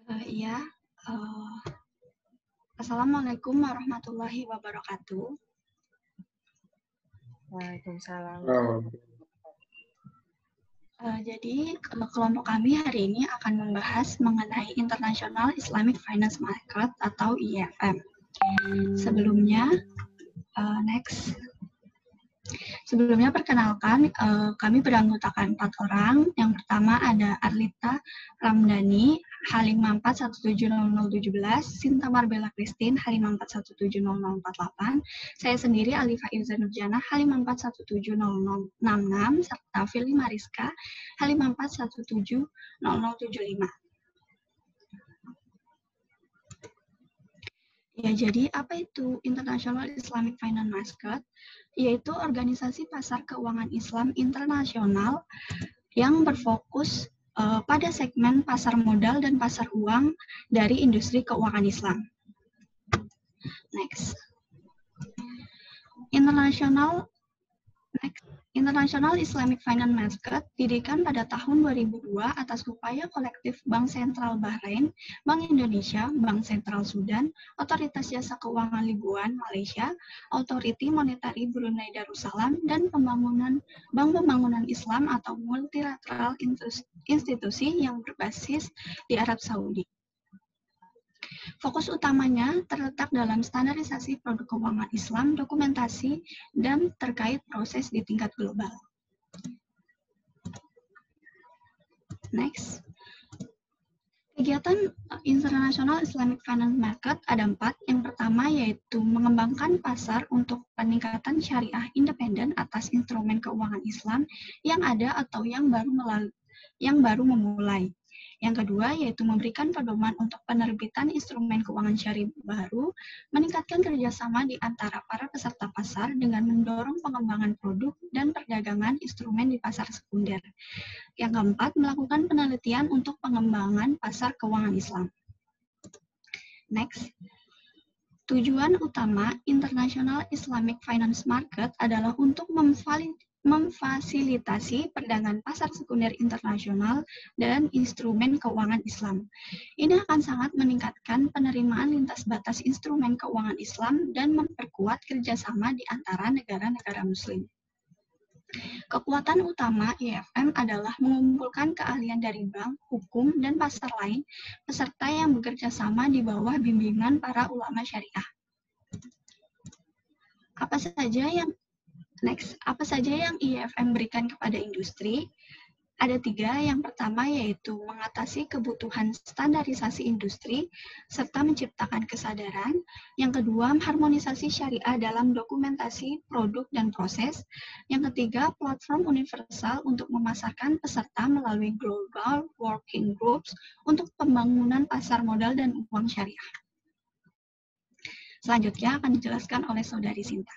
Iya, uh, Assalamualaikum warahmatullahi wabarakatuh. Waalaikumsalam. Jadi kelompok kami hari ini akan membahas mengenai International Islamic Finance Market atau IFM. Sebelumnya, Sebelumnya perkenalkan, kami beranggotakan 4 orang. Yang pertama ada Arlita Ramdhani, Halim 417017, Sinta Marbella Christine, Halim 417048, saya sendiri Alifa Irza Nurjana, Halim 417066, serta Fili Mariska, Halim 417075. Ya, jadi apa itu International Islamic Finance Market? Yaitu organisasi pasar keuangan Islam internasional yang berfokus pada segmen pasar modal dan pasar uang dari industri keuangan Islam. Next. International Islamic Finance Market didirikan pada tahun 2002 atas upaya kolektif Bank Sentral Bahrain, Bank Indonesia, Bank Sentral Sudan, Otoritas Jasa Keuangan Libuan Malaysia, Authority Monetary Brunei Darussalam, dan Bank Pembangunan Islam atau multilateral institusi yang berbasis di Arab Saudi. Fokus utamanya terletak dalam standarisasi produk keuangan Islam, dokumentasi, dan terkait proses di tingkat global. Next. Kegiatan International Islamic Finance Market ada 4. Yang pertama yaitu mengembangkan pasar untuk peningkatan syariah independen atas instrumen keuangan Islam yang ada atau yang baru memulai. Yang kedua yaitu memberikan pedoman untuk penerbitan instrumen keuangan syariah baru, meningkatkan kerjasama di antara para peserta pasar dengan mendorong pengembangan produk dan perdagangan instrumen di pasar sekunder. Yang keempat, melakukan penelitian untuk pengembangan pasar keuangan Islam. Next. Tujuan utama International Islamic Finance Market adalah untuk memfasilitasi perdagangan pasar sekunder internasional dan instrumen keuangan Islam. Ini akan sangat meningkatkan penerimaan lintas batas instrumen keuangan Islam dan memperkuat kerjasama di antara negara-negara Muslim. Kekuatan utama IFM adalah mengumpulkan keahlian dari bank, hukum, dan pasar lain, peserta yang bekerja sama di bawah bimbingan para ulama syariah. Apa saja yang IFM berikan kepada industri? Ada 3. Yang pertama yaitu mengatasi kebutuhan standarisasi industri serta menciptakan kesadaran. Yang kedua, harmonisasi syariah dalam dokumentasi produk dan proses. Yang ketiga, platform universal untuk memasarkan peserta melalui Global Working Groups untuk pembangunan pasar modal dan uang syariah. Selanjutnya akan dijelaskan oleh Saudari Sinta.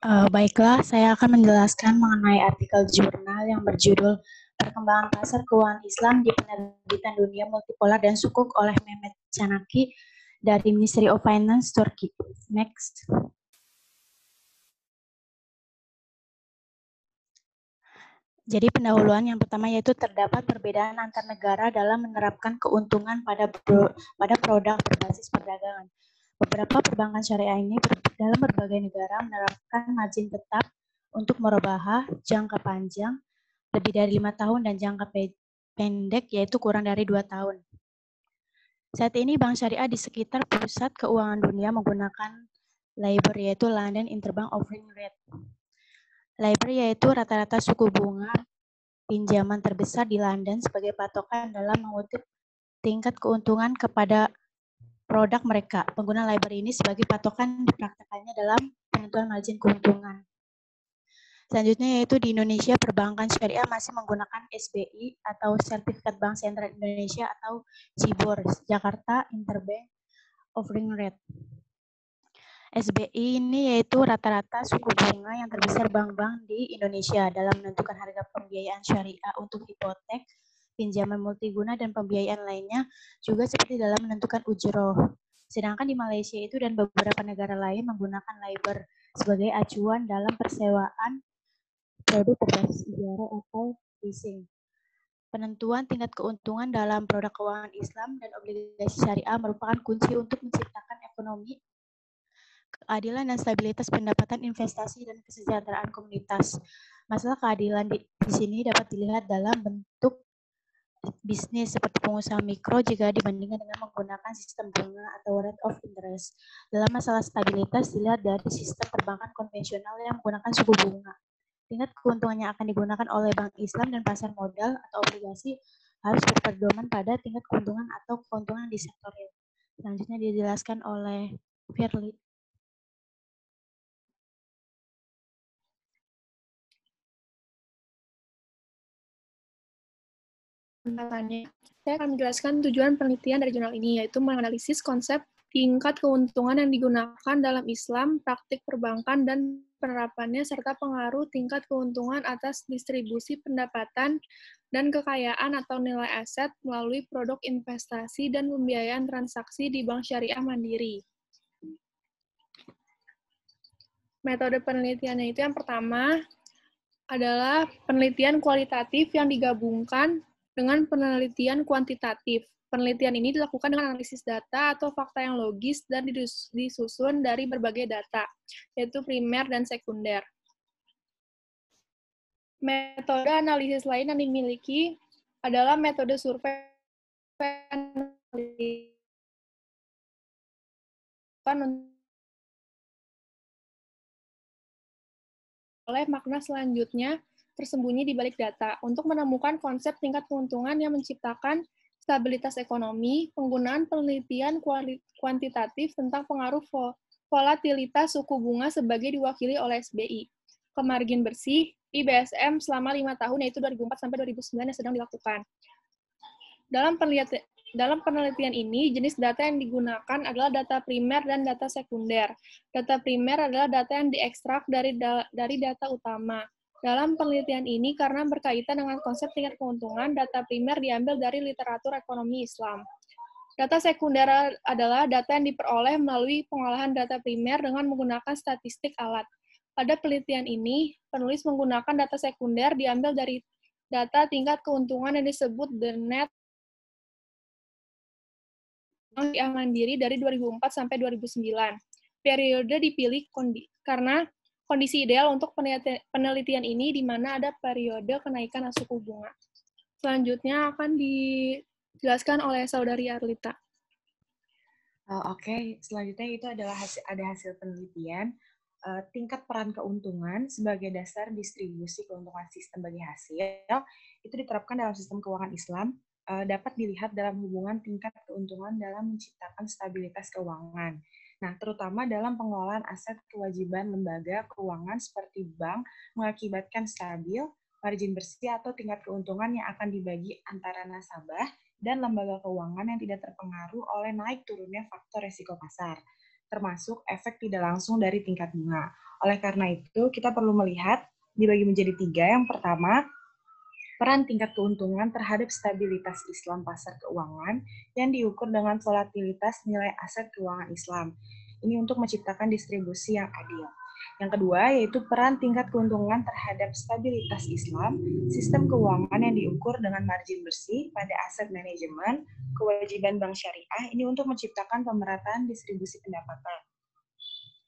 Baiklah, saya akan menjelaskan mengenai artikel jurnal yang berjudul Perkembangan Pasar Keuangan Islam di Penerbitan Dunia Multipolar dan Sukuk oleh Mehmet Canaki dari Ministry of Finance Turki. Next. Jadi pendahuluan yang pertama yaitu terdapat perbedaan antar negara dalam menerapkan keuntungan pada produk berbasis perdagangan. Beberapa perbankan syariah ini dalam berbagai negara menerapkan margin tetap untuk murabahah jangka panjang lebih dari 5 tahun dan jangka pendek yaitu kurang dari 2 tahun. Saat ini bank syariah di sekitar pusat keuangan dunia menggunakan LIBOR yaitu London Interbank Offering Rate. LIBOR yaitu rata-rata suku bunga pinjaman terbesar di London sebagai patokan dalam mengutip tingkat keuntungan kepada produk mereka. Penggunaan LIBOR ini sebagai patokan dipraktekannya dalam penentuan margin keuntungan. Selanjutnya yaitu di Indonesia perbankan syariah masih menggunakan SBI atau Sertifikat Bank Sentral Indonesia atau CIBOR, Jakarta Interbank Offering Rate. SBI ini yaitu rata-rata suku bunga yang terbesar bank-bank di Indonesia dalam menentukan harga pembiayaan syariah untuk hipotek, pinjaman multiguna, dan pembiayaan lainnya, juga seperti dalam menentukan ujroh. Sedangkan di Malaysia itu dan beberapa negara lain menggunakan LIBOR sebagai acuan dalam persewaan produk berbasis ijarah atau leasing. Penentuan tingkat keuntungan dalam produk keuangan Islam dan obligasi syariah merupakan kunci untuk menciptakan ekonomi, keadilan dan stabilitas pendapatan investasi dan kesejahteraan komunitas. Masalah keadilan di sini dapat dilihat dalam bentuk bisnis seperti pengusaha mikro jika dibandingkan dengan menggunakan sistem bunga atau rate of interest. Dalam masalah stabilitas dilihat dari sistem perbankan konvensional yang menggunakan suku bunga. Tingkat keuntungan yang akan digunakan oleh bank Islam dan pasar modal atau obligasi harus berpedoman pada tingkat keuntungan atau keuntungan di sektor real. Selanjutnya dijelaskan oleh Firly. Saya akan menjelaskan tujuan penelitian dari jurnal ini, yaitu menganalisis konsep tingkat keuntungan yang digunakan dalam Islam, praktik perbankan, dan penerapannya, serta pengaruh tingkat keuntungan atas distribusi pendapatan dan kekayaan atau nilai aset melalui produk investasi dan pembiayaan transaksi di bank syariah mandiri. Metode penelitiannya itu yang pertama adalah penelitian kualitatif yang digabungkan dengan penelitian kuantitatif. Penelitian ini dilakukan dengan analisis data atau fakta yang logis dan disusun dari berbagai data, yaitu primer dan sekunder. Metode analisis lain yang dimiliki adalah metode survei oleh makna selanjutnya tersembunyi di balik data untuk menemukan konsep tingkat keuntungan yang menciptakan stabilitas ekonomi, penggunaan penelitian kuantitatif tentang pengaruh volatilitas suku bunga sebagai diwakili oleh SBI. Kemargin bersih, IBSM selama 5 tahun, yaitu 2004 sampai 2009 yang sedang dilakukan. Dalam penelitian ini, jenis data yang digunakan adalah data primer dan data sekunder. Data primer adalah data yang diekstrak dari data utama. Dalam penelitian ini, karena berkaitan dengan konsep tingkat keuntungan, data primer diambil dari literatur ekonomi Islam. Data sekunder adalah data yang diperoleh melalui pengolahan data primer dengan menggunakan statistik alat. Pada penelitian ini, penulis menggunakan data sekunder diambil dari data tingkat keuntungan yang disebut the net yang mandiri dari 2004 sampai 2009. Periode dipilih karena kondisi ideal untuk penelitian ini di mana ada periode kenaikan suku bunga. Selanjutnya akan dijelaskan oleh Saudari Arlita. Oke, selanjutnya itu adalah hasil penelitian tingkat peran keuntungan sebagai dasar distribusi keuntungan sistem bagi hasil itu diterapkan dalam sistem keuangan Islam dapat dilihat dalam hubungan tingkat keuntungan dalam menciptakan stabilitas keuangan. Nah, terutama dalam pengelolaan aset kewajiban lembaga keuangan seperti bank mengakibatkan stabil, margin bersih atau tingkat keuntungan yang akan dibagi antara nasabah dan lembaga keuangan yang tidak terpengaruh oleh naik turunnya faktor resiko pasar, termasuk efek tidak langsung dari tingkat bunga. Oleh karena itu, kita perlu melihat dibagi menjadi 3. Yang pertama, peran tingkat keuntungan terhadap stabilitas Islam pasar keuangan yang diukur dengan volatilitas nilai aset keuangan Islam. Ini untuk menciptakan distribusi yang adil. Yang kedua, yaitu peran tingkat keuntungan terhadap stabilitas Islam, sistem keuangan yang diukur dengan margin bersih pada aset manajemen, kewajiban bank syariah, ini untuk menciptakan pemerataan distribusi pendapatan.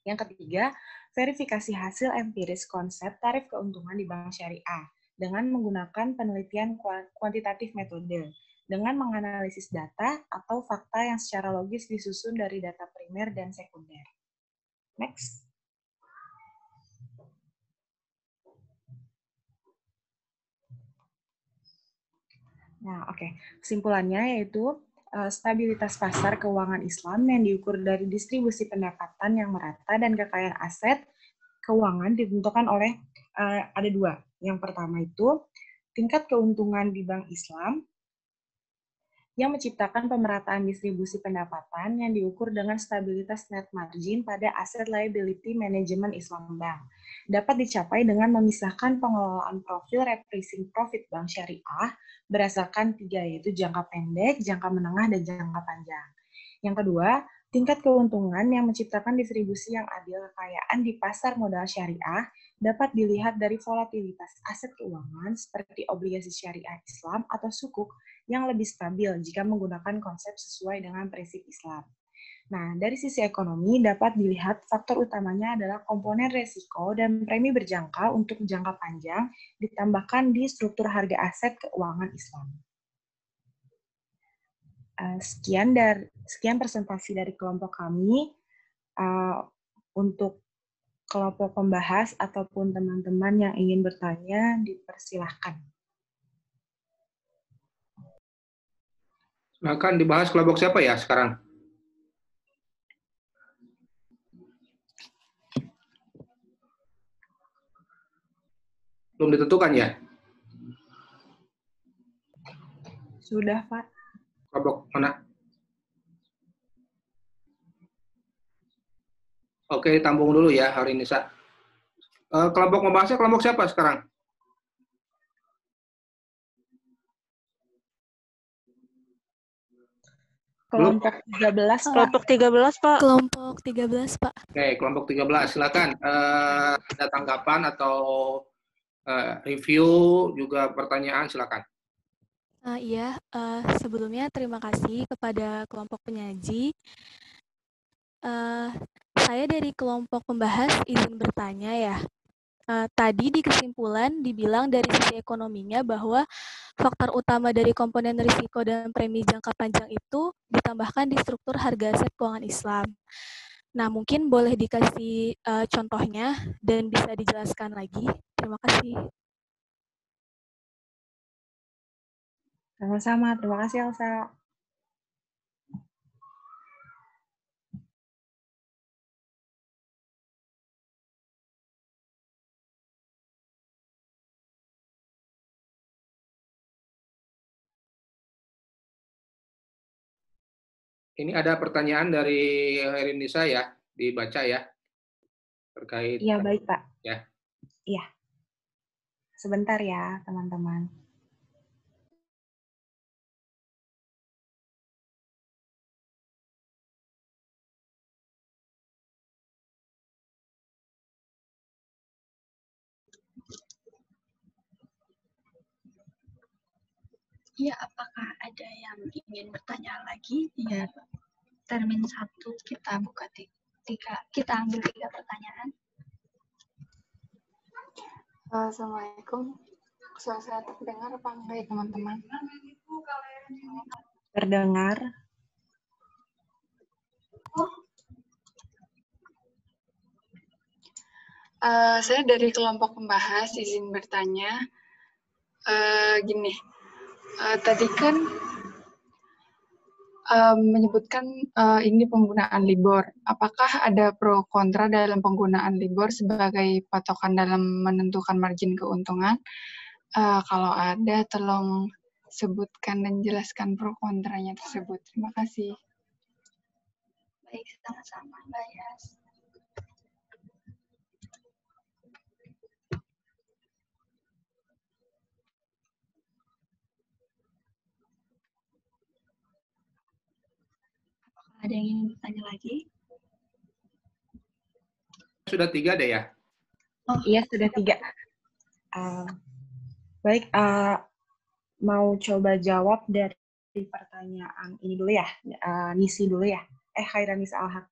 Yang ketiga, verifikasi hasil empiris konsep tarif keuntungan di bank syariah dengan menggunakan penelitian kuantitatif metode, dengan menganalisis data atau fakta yang secara logis disusun dari data primer dan sekunder. Next. Nah, oke. Kesimpulannya yaitu stabilitas pasar keuangan Islam yang diukur dari distribusi pendapatan yang merata dan kekayaan aset keuangan ditentukan oleh ada 2. Yang pertama itu tingkat keuntungan di bank Islam yang menciptakan pemerataan distribusi pendapatan yang diukur dengan stabilitas net margin pada aset liability manajemen Islam Bank. Dapat dicapai dengan memisahkan pengelolaan profil repricing profit bank syariah berdasarkan 3, yaitu jangka pendek, jangka menengah, dan jangka panjang. Yang kedua, tingkat keuntungan yang menciptakan distribusi yang adil kekayaan di pasar modal syariah dapat dilihat dari volatilitas aset keuangan seperti obligasi syariah Islam atau sukuk yang lebih stabil jika menggunakan konsep sesuai dengan prinsip Islam. Nah, dari sisi ekonomi dapat dilihat faktor utamanya adalah komponen resiko dan premi berjangka untuk jangka panjang ditambahkan di struktur harga aset keuangan Islam. Sekian presentasi dari kelompok kami. Untuk kelompok pembahas ataupun teman-teman yang ingin bertanya, dipersilahkan. Silakan dibahas kelompok siapa ya sekarang? Belum ditentukan ya? Sudah, Pak. Kelompok mana? Oke, tampung dulu ya hari ini, Sa. Kelompok membahasnya kelompok siapa sekarang? Kelompok 13, Pak. Kelompok 13, Pak. Kelompok 13, Pak. Oke, kelompok 13. Silakan. Ada tanggapan atau review juga pertanyaan, silakan. Iya, sebelumnya terima kasih kepada kelompok penyaji. Saya dari kelompok pembahas izin bertanya ya. Tadi di kesimpulan dibilang dari sisi ekonominya bahwa faktor utama dari komponen risiko dan premi jangka panjang itu ditambahkan di struktur harga aset keuangan Islam. Nah, mungkin boleh dikasih contohnya dan bisa dijelaskan lagi. Terima kasih. Sama-sama. Terima kasih, Elsa. Ini ada pertanyaan dari Herindisa ya, dibaca ya, terkait. Iya, baik, Pak. Ya. Iya. Sebentar ya, teman-teman. Ya, apakah ada yang ingin bertanya lagi? Ya, termin 1 kita buka kita ambil 3 pertanyaan. Assalamualaikum. Suara saya terdengar apa enggak ya, teman-teman? Terdengar. Saya dari kelompok pembahas, izin bertanya. Gini, tadi kan menyebutkan ini penggunaan LIBOR. Apakah ada pro kontra dalam penggunaan LIBOR sebagai patokan dalam menentukan margin keuntungan? Kalau ada, tolong sebutkan dan jelaskan pro kontranya tersebut. Terima kasih. Baik, sama-sama, Mbak Yas. Apakah ada yang ingin bertanya lagi? Sudah 3 deh ya? Oh, iya, sudah 3. Baik, mau coba jawab dari pertanyaan ini dulu ya, Nisi dulu ya. Khairanisa Alhaq.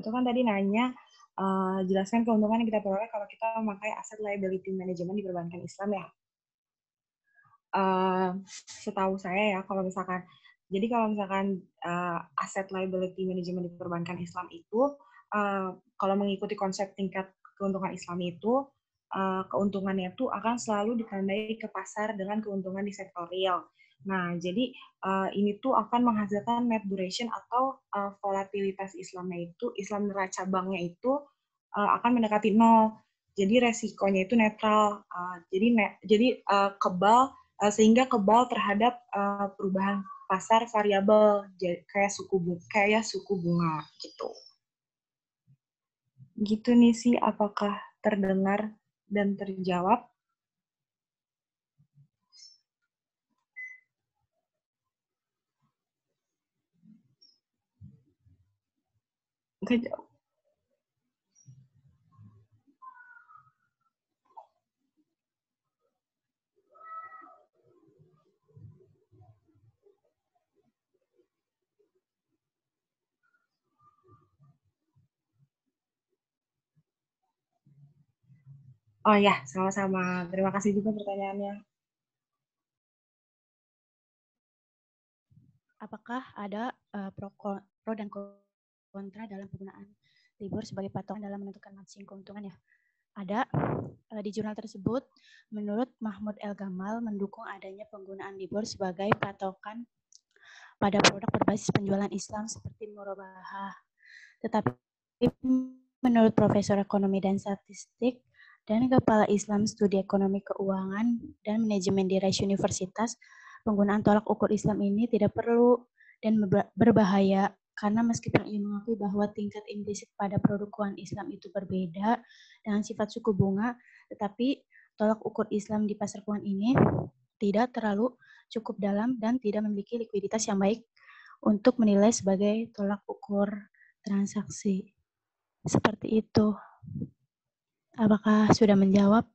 Itu kan tadi nanya, jelaskan keuntungan yang kita peroleh kalau kita memakai aset liability management di perbankan Islam ya. Setahu saya ya, kalau misalkan aset liability management di perbankan Islam itu, kalau mengikuti konsep tingkat keuntungan Islam itu, keuntungannya itu akan selalu ditandai ke pasar dengan keuntungan di sektor real. Nah, jadi ini tuh akan menghasilkan net duration atau volatilitas Islam neraca banknya itu akan mendekati 0. Jadi resikonya itu netral. Jadi kebal sehingga kebal terhadap perubahan pasar variabel kayak suku bunga gitu. Gitu nih sih, apakah terdengar dan terjawab? Oh ya, sama-sama. Terima kasih juga pertanyaannya. Apakah ada pro dan kontra dalam penggunaan libur sebagai patokan dalam menentukan margin keuntungan ya? Ada. Di jurnal tersebut, menurut Mahmud El Gamal mendukung adanya penggunaan libur sebagai patokan pada produk berbasis penjualan Islam seperti murabahah. Tetapi menurut Profesor Ekonomi dan Statistik dan Kepala Islam Studi Ekonomi Keuangan dan Manajemen di Rice Universitas, penggunaan tolak ukur Islam ini tidak perlu dan berbahaya karena meskipun ia mengakui bahwa tingkat implisit pada produk keuangan Islam itu berbeda dengan sifat suku bunga, tetapi tolak ukur Islam di pasar keuangan ini tidak terlalu cukup dalam dan tidak memiliki likuiditas yang baik untuk menilai sebagai tolak ukur transaksi. Seperti itu. Apakah sudah menjawab?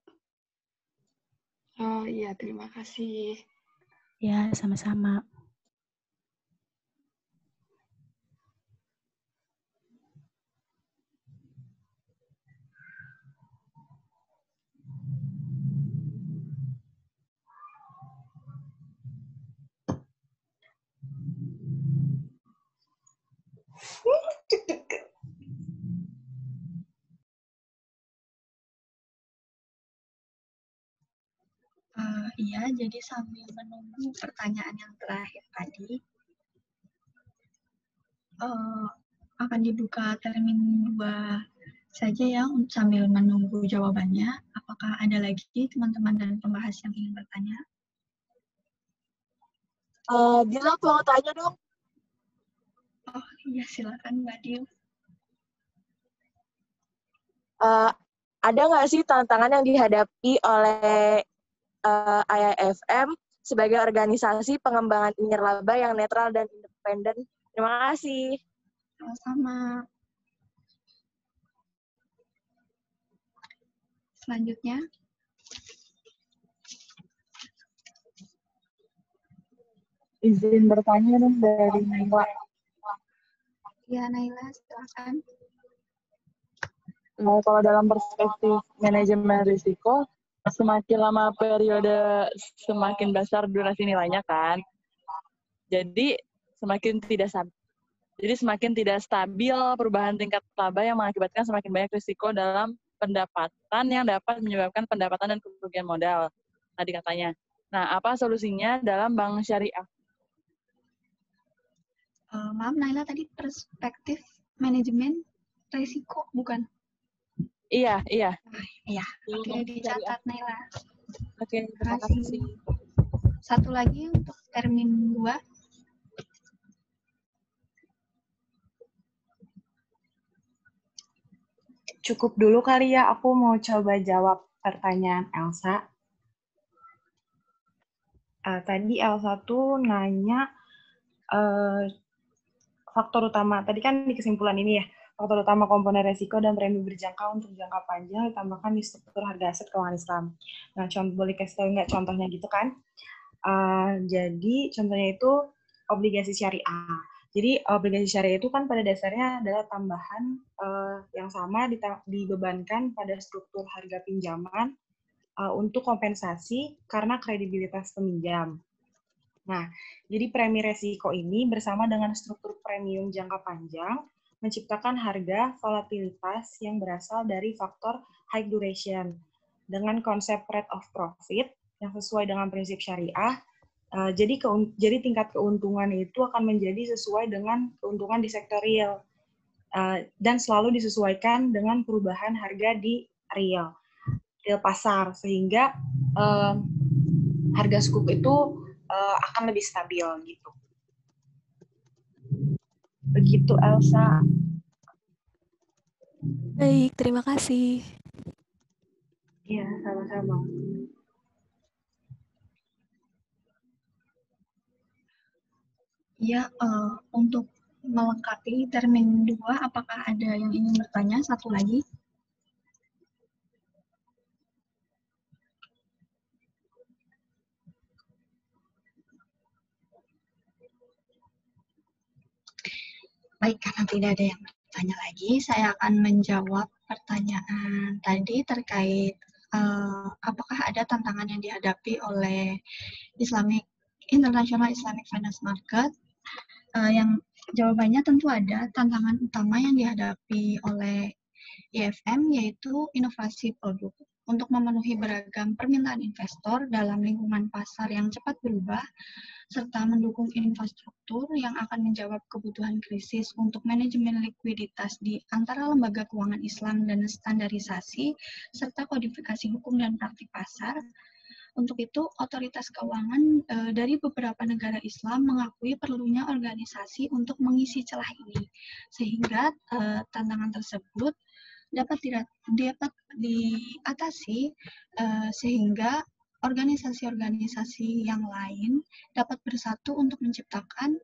Oh iya, terima kasih. Ya, sama-sama. Iya, jadi sambil menunggu pertanyaan yang terakhir tadi, akan dibuka termin 2 saja ya sambil menunggu jawabannya. Apakah ada lagi teman-teman dan pembahas yang ingin bertanya? Dila, aku mau tanya dong. Oh iya, silakan Mbak Dio. Ada nggak sih tantangan yang dihadapi oleh IIFM sebagai organisasi pengembangan nirlaba yang netral dan independen? Terima kasih. Sama-sama. Selanjutnya. Izin bertanya dong dari Naila. Ya, Naila, silakan. Nah, kalau dalam perspektif manajemen risiko, semakin lama periode, semakin besar durasi nilainya kan. Jadi semakin tidak stabil perubahan tingkat laba yang mengakibatkan semakin banyak risiko dalam pendapatan yang dapat menyebabkan pendapatan dan kerugian modal. Tadi katanya. Nah, apa solusinya dalam bank syariah? Maaf, Naila, tadi perspektif manajemen risiko, bukan? Iya. Iya, oke, dicatat Naila. Oke, terima kasih. Satu lagi untuk termin 2. Cukup dulu kali ya, aku mau coba jawab pertanyaan Elsa. Tadi Elsa tuh nanya faktor utama, tadi kan di kesimpulan ini ya, faktor utama komponen resiko dan premi berjangka untuk jangka panjang ditambahkan di struktur harga aset keuangan Islam. Nah, boleh kasih tahu nggak contohnya gitu kan? Jadi contohnya itu obligasi syariah. Jadi obligasi syariah itu kan pada dasarnya adalah tambahan yang sama dibebankan pada struktur harga pinjaman untuk kompensasi karena kredibilitas peminjam. Nah, jadi premi resiko ini bersama dengan struktur premium jangka panjang menciptakan harga volatilitas yang berasal dari faktor high duration dengan konsep rate of profit yang sesuai dengan prinsip syariah. Jadi tingkat keuntungan itu akan menjadi sesuai dengan keuntungan di sektor real dan selalu disesuaikan dengan perubahan harga di real pasar, sehingga harga skup itu akan lebih stabil gitu. Begitu Elsa. Baik, terima kasih. Iya, sama-sama. Ya, untuk melengkapi termin 2, apakah ada yang ingin bertanya? Satu lagi. Baik, karena tidak ada yang bertanya lagi, saya akan menjawab pertanyaan tadi terkait apakah ada tantangan yang dihadapi oleh International Islamic Finance Market? Yang jawabannya tentu ada. Tantangan utama yang dihadapi oleh IFM yaitu inovasi produk. Untuk memenuhi beragam permintaan investor dalam lingkungan pasar yang cepat berubah, serta mendukung infrastruktur yang akan menjawab kebutuhan krisis untuk manajemen likuiditas di antara lembaga keuangan Islam dan standarisasi, serta kodifikasi hukum dan praktik pasar. Untuk itu, otoritas keuangan dari beberapa negara Islam mengakui perlunya organisasi untuk mengisi celah ini, sehingga tantangan tersebut dapat diatasi sehingga organisasi-organisasi yang lain dapat bersatu untuk menciptakan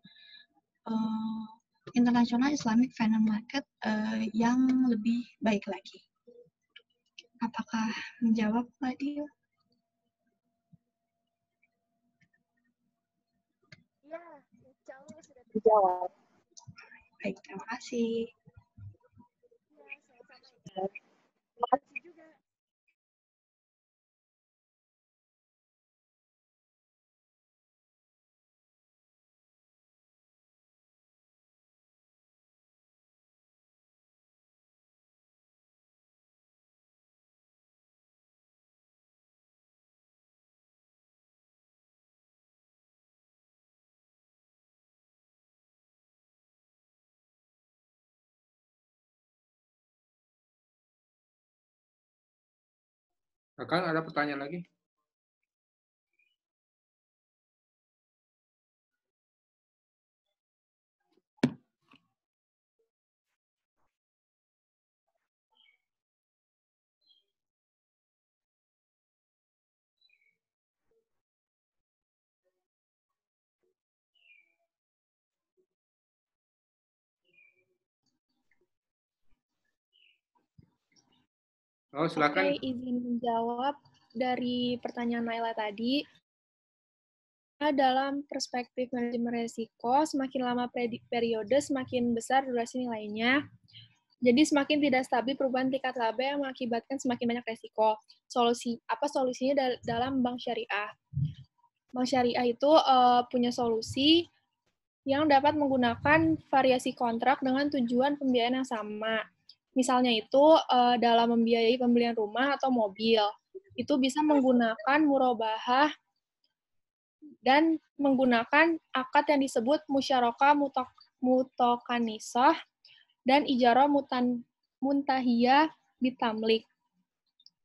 International Islamic Finance Market yang lebih baik lagi. Apakah menjawab, Pak Dio? Ya, insya Allah sudah terjawab. Baik, terima kasih. Ya, terima kasih juga. Kakak ada pertanyaan lagi? Oh, silakan. Oke, izin menjawab dari pertanyaan Naila tadi. Dalam perspektif manajemen risiko, semakin lama periode, semakin besar durasi nilainya. Jadi semakin tidak stabil perubahan tingkat laba yang mengakibatkan semakin banyak risiko. Solusinya dalam bank syariah? Bank syariah itu punya solusi yang dapat menggunakan variasi kontrak dengan tujuan pembiayaan yang sama. Misalnya itu dalam membiayai pembelian rumah atau mobil, itu bisa menggunakan murabahah dan menggunakan akad yang disebut musyarakah mutokanisah dan ijarah muntahiyah bitamlik,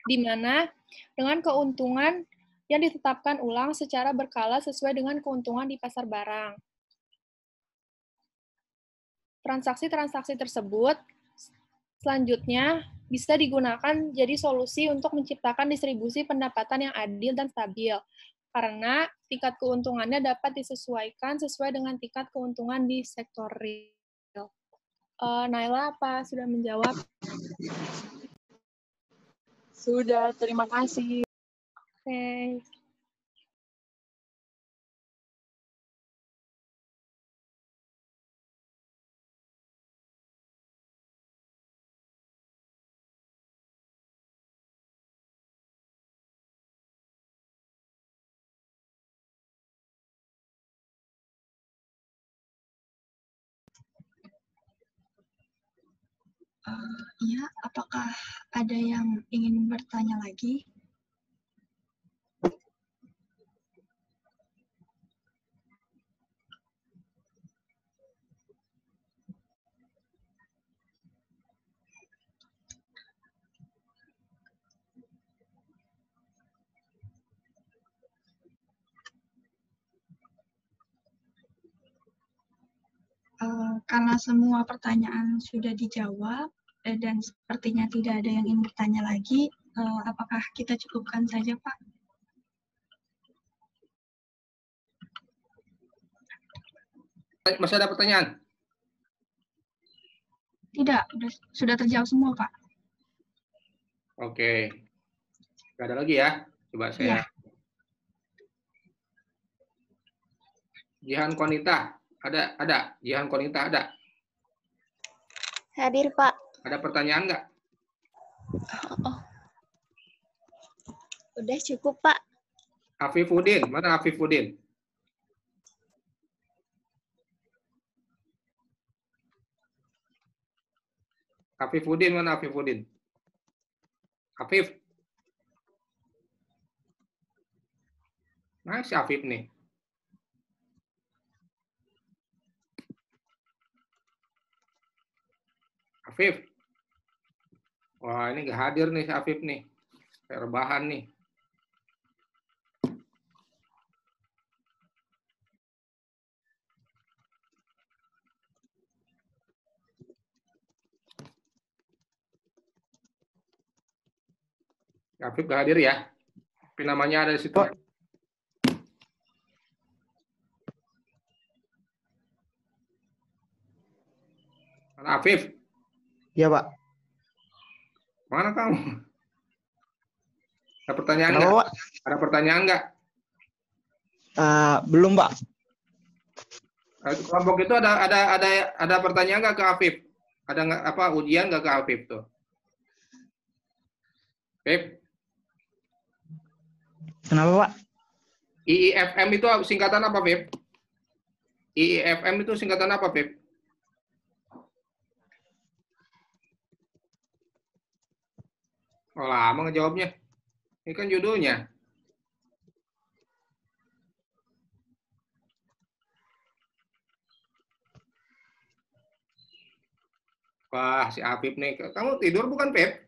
di mana dengan keuntungan yang ditetapkan ulang secara berkala sesuai dengan keuntungan di pasar barang. Transaksi-transaksi tersebut selanjutnya bisa digunakan jadi solusi untuk menciptakan distribusi pendapatan yang adil dan stabil, karena tingkat keuntungannya dapat disesuaikan sesuai dengan tingkat keuntungan di sektor real. Naila, apa sudah menjawab? Sudah, terima kasih. Oke. Iya, apakah ada yang ingin bertanya lagi? Karena semua pertanyaan sudah dijawab dan sepertinya tidak ada yang ingin bertanya lagi, apakah kita cukupkan saja, Pak? Masih ada pertanyaan? Tidak, sudah terjawab semua, Pak. Oke. Nggak ada lagi ya? Coba saya. Ya. Jihan Konita. Ada. Jihan Konita ada. Hadir, Pak. Ada pertanyaan nggak? Udah cukup, Pak. Afifuddin, mana Afifuddin? Afifuddin, mana Afifuddin? Afif. Nah, si Afif nih. Afif. Wah, ini nggak hadir nih si Afif nih. Kayak rebahan nih. Afif nggak hadir ya. Tapi namanya ada di situ. Mana Afif? Iya, Pak. Mana kamu? Ada pertanyaan Kenapa, nggak? Pak? Ada pertanyaan nggak? Belum, Pak. Kelompok itu ada pertanyaan nggak ke Afif? Ada nggak apa ujian nggak ke Afif tuh? Afif? Kenapa, Pak? IIFM itu singkatan apa, Afif? IIFM itu singkatan apa, Afif? Oh, lama ngejawabnya. Ini kan judulnya. Wah, si Afif nih. Kamu tidur bukan, Pep?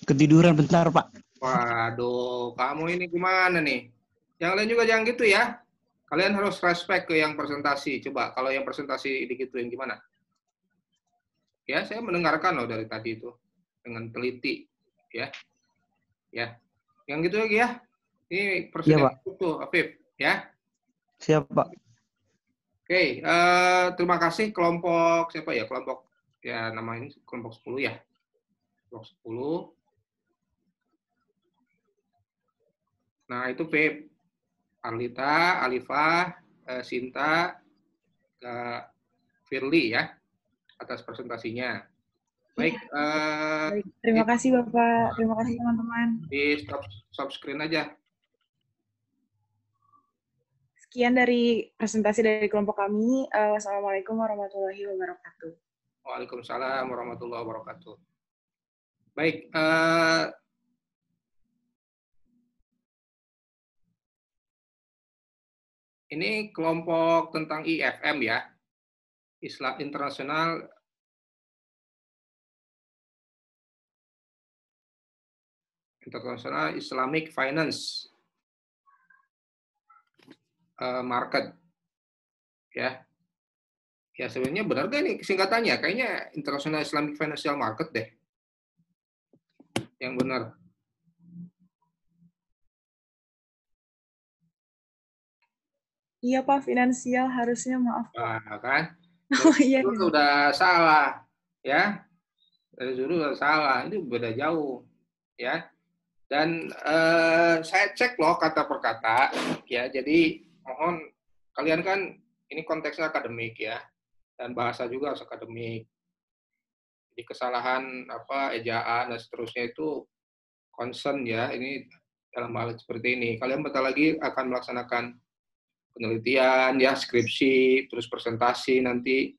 Ketiduran bentar, Pak. Waduh, kamu ini gimana nih? Yang lain juga jangan gitu ya. Kalian harus respect ke yang presentasi. Coba, kalau yang presentasi digituin gimana? Ya, saya mendengarkan loh dari tadi itu. Dengan teliti. Ya. Ya. Yang gitu lagi ya. Ini presentasi tuh, Afif. Ya. Siap, Pak. Oke, terima kasih kelompok siapa ya? Kelompok ya namanya kelompok 10 ya. Kelompok 10. Nah, itu Pep. Arlita, Alifah, Sinta, Firly ya atas presentasinya. Baik, Baik, terima kasih Bapak, terima kasih teman-teman. Di stop screen aja. Sekian dari presentasi dari kelompok kami. Wassalamualaikum warahmatullahi wabarakatuh. Waalaikumsalam warahmatullahi wabarakatuh. Baik, ini kelompok tentang IFM ya, Islam Internasional Islamic Finance Market, ya. Ya sebenarnya benar gak nih singkatannya? Kayaknya International Islamic Financial Market deh, yang benar. Iya Pak, finansial harusnya, maaf. Nah, kan? Oh iya. Itu udah salah, ya. Dari dulu udah salah, itu beda jauh, ya. Dan saya cek loh kata per kata, ya. Jadi mohon kalian kan ini konteksnya akademik ya, dan bahasa juga harus akademik. Jadi kesalahan apa ejaan dan seterusnya itu concern ya. Ini dalam hal seperti ini. Kalian bentar lagi akan melaksanakan penelitian ya, skripsi, terus presentasi nanti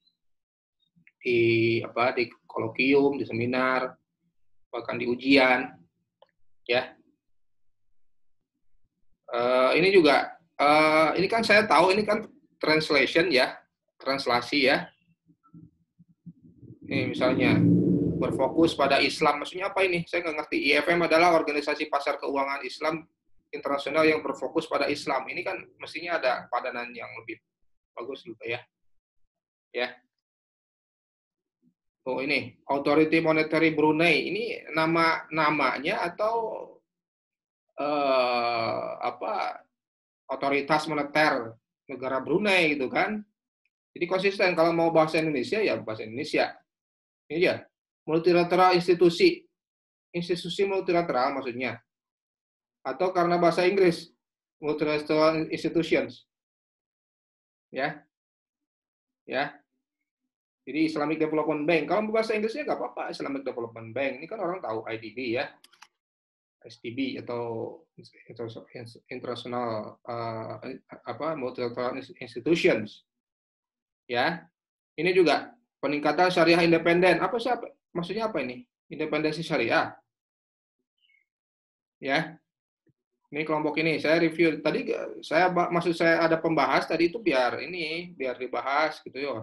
di kolokium, di seminar, bahkan di ujian, ya. Ini juga, ini kan saya tahu ini kan translation ya, translasi ya. Ini misalnya berfokus pada Islam, maksudnya apa ini? Saya nggak ngerti. IFM adalah organisasi pasar keuangan Islam internasional yang berfokus pada Islam. Ini kan mestinya ada padanan yang lebih bagus gitu ya. Ya. Oh ini Authority Monetary Brunei, ini namanya atau otoritas moneter negara Brunei gitu kan? Jadi konsisten kalau mau bahasa Indonesia ya bahasa Indonesia. Ini ya multilateral institusi multilateral maksudnya. Atau karena bahasa Inggris multilateral institutions. Ya. Ya. Jadi Islamic Development Bank. Kalau bahasa Inggrisnya nggak apa-apa, Islamic Development Bank. Ini kan orang tahu IDB ya. STB atau international multilateral institutions. Ya, ini juga peningkatan syariah independen. Maksudnya apa ini? Independensi syariah. Ya, ini kelompok ini saya review tadi. Maksud saya ada pembahas tadi itu biar dibahas gitu ya.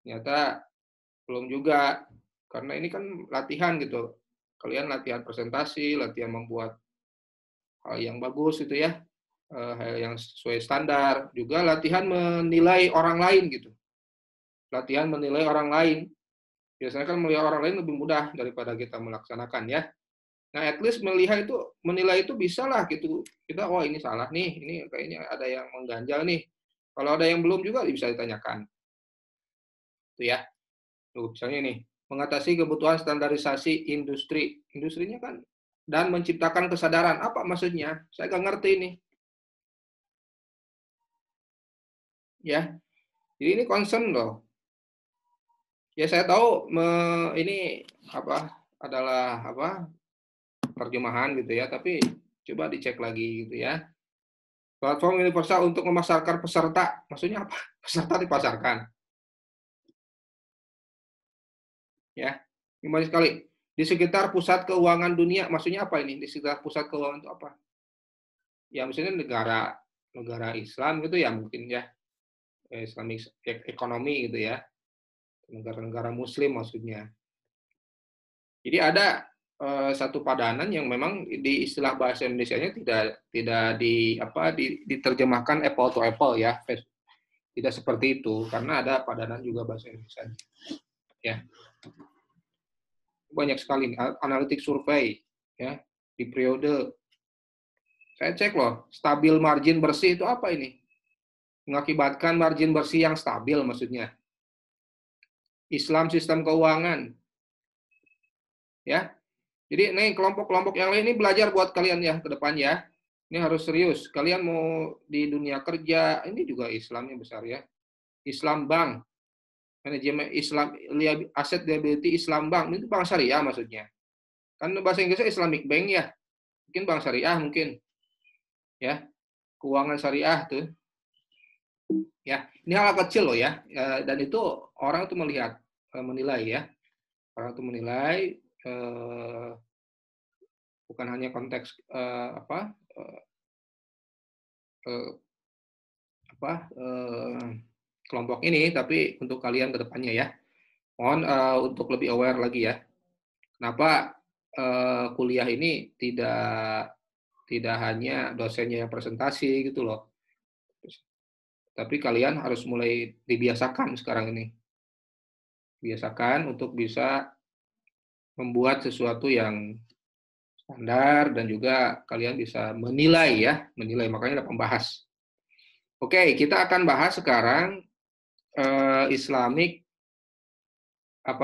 Ternyata belum juga, karena ini kan latihan gitu. Kalian latihan presentasi, latihan membuat hal yang bagus gitu ya, hal yang sesuai standar, juga latihan menilai orang lain gitu. Latihan menilai orang lain. Biasanya kan menilai orang lain lebih mudah daripada kita melaksanakan ya. Nah, at least menilai itu bisa lah gitu. Kita, oh ini salah nih, ini kayaknya ada yang mengganjal nih. Kalau ada yang belum juga bisa ditanyakan. Itu ya. Tuh, misalnya nih, mengatasi kebutuhan standarisasi industri. Industrinya kan, dan menciptakan kesadaran. Apa maksudnya? Saya nggak ngerti nih. Ya, jadi ini concern loh. Ya saya tahu ini adalah terjemahan gitu ya, tapi coba dicek lagi gitu ya. Platform universal untuk memasarkan peserta. Maksudnya apa? Peserta dipasarkan. Ya, ini banyak sekali. Di sekitar pusat keuangan dunia, maksudnya apa ini? Di sekitar pusat keuangan itu apa? Ya, misalnya negara Islam gitu ya, mungkin ya. Islamic ekonomi gitu ya. Negara-negara Muslim maksudnya. Jadi ada satu padanan yang memang di istilah bahasa Indonesianya tidak diterjemahkan apple to apple ya. Tidak seperti itu, karena ada padanan juga bahasa Indonesia. Ya. Banyak sekali analitik survei ya di periode. Saya cek loh, stabil margin bersih itu apa ini? Mengakibatkan margin bersih yang stabil maksudnya. Islam sistem keuangan. Ya. Jadi ini kelompok-kelompok yang lain ini belajar buat kalian ya ke depan ya. Ini harus serius. Kalian mau di dunia kerja, ini juga Islamnya besar ya. Islam Bank, manajemen Islam, aset liability Islam Bank, itu bank syariah maksudnya. Kan bahasa Inggrisnya Islamic Bank ya. Mungkin bank syariah mungkin. Ya. Keuangan syariah tuh. Ya, ini hal kecil loh ya. Dan itu orang tuh menilai ya. Orang tuh menilai bukan hanya konteks kelompok ini, tapi untuk kalian ke depannya ya. Mohon untuk lebih aware lagi ya. Kenapa kuliah ini tidak hanya dosennya yang presentasi gitu loh. Tapi kalian harus mulai dibiasakan sekarang ini. Biasakan untuk bisa membuat sesuatu yang standar dan juga kalian bisa menilai ya, makanya ada pembahas. Oke, kita akan bahas sekarang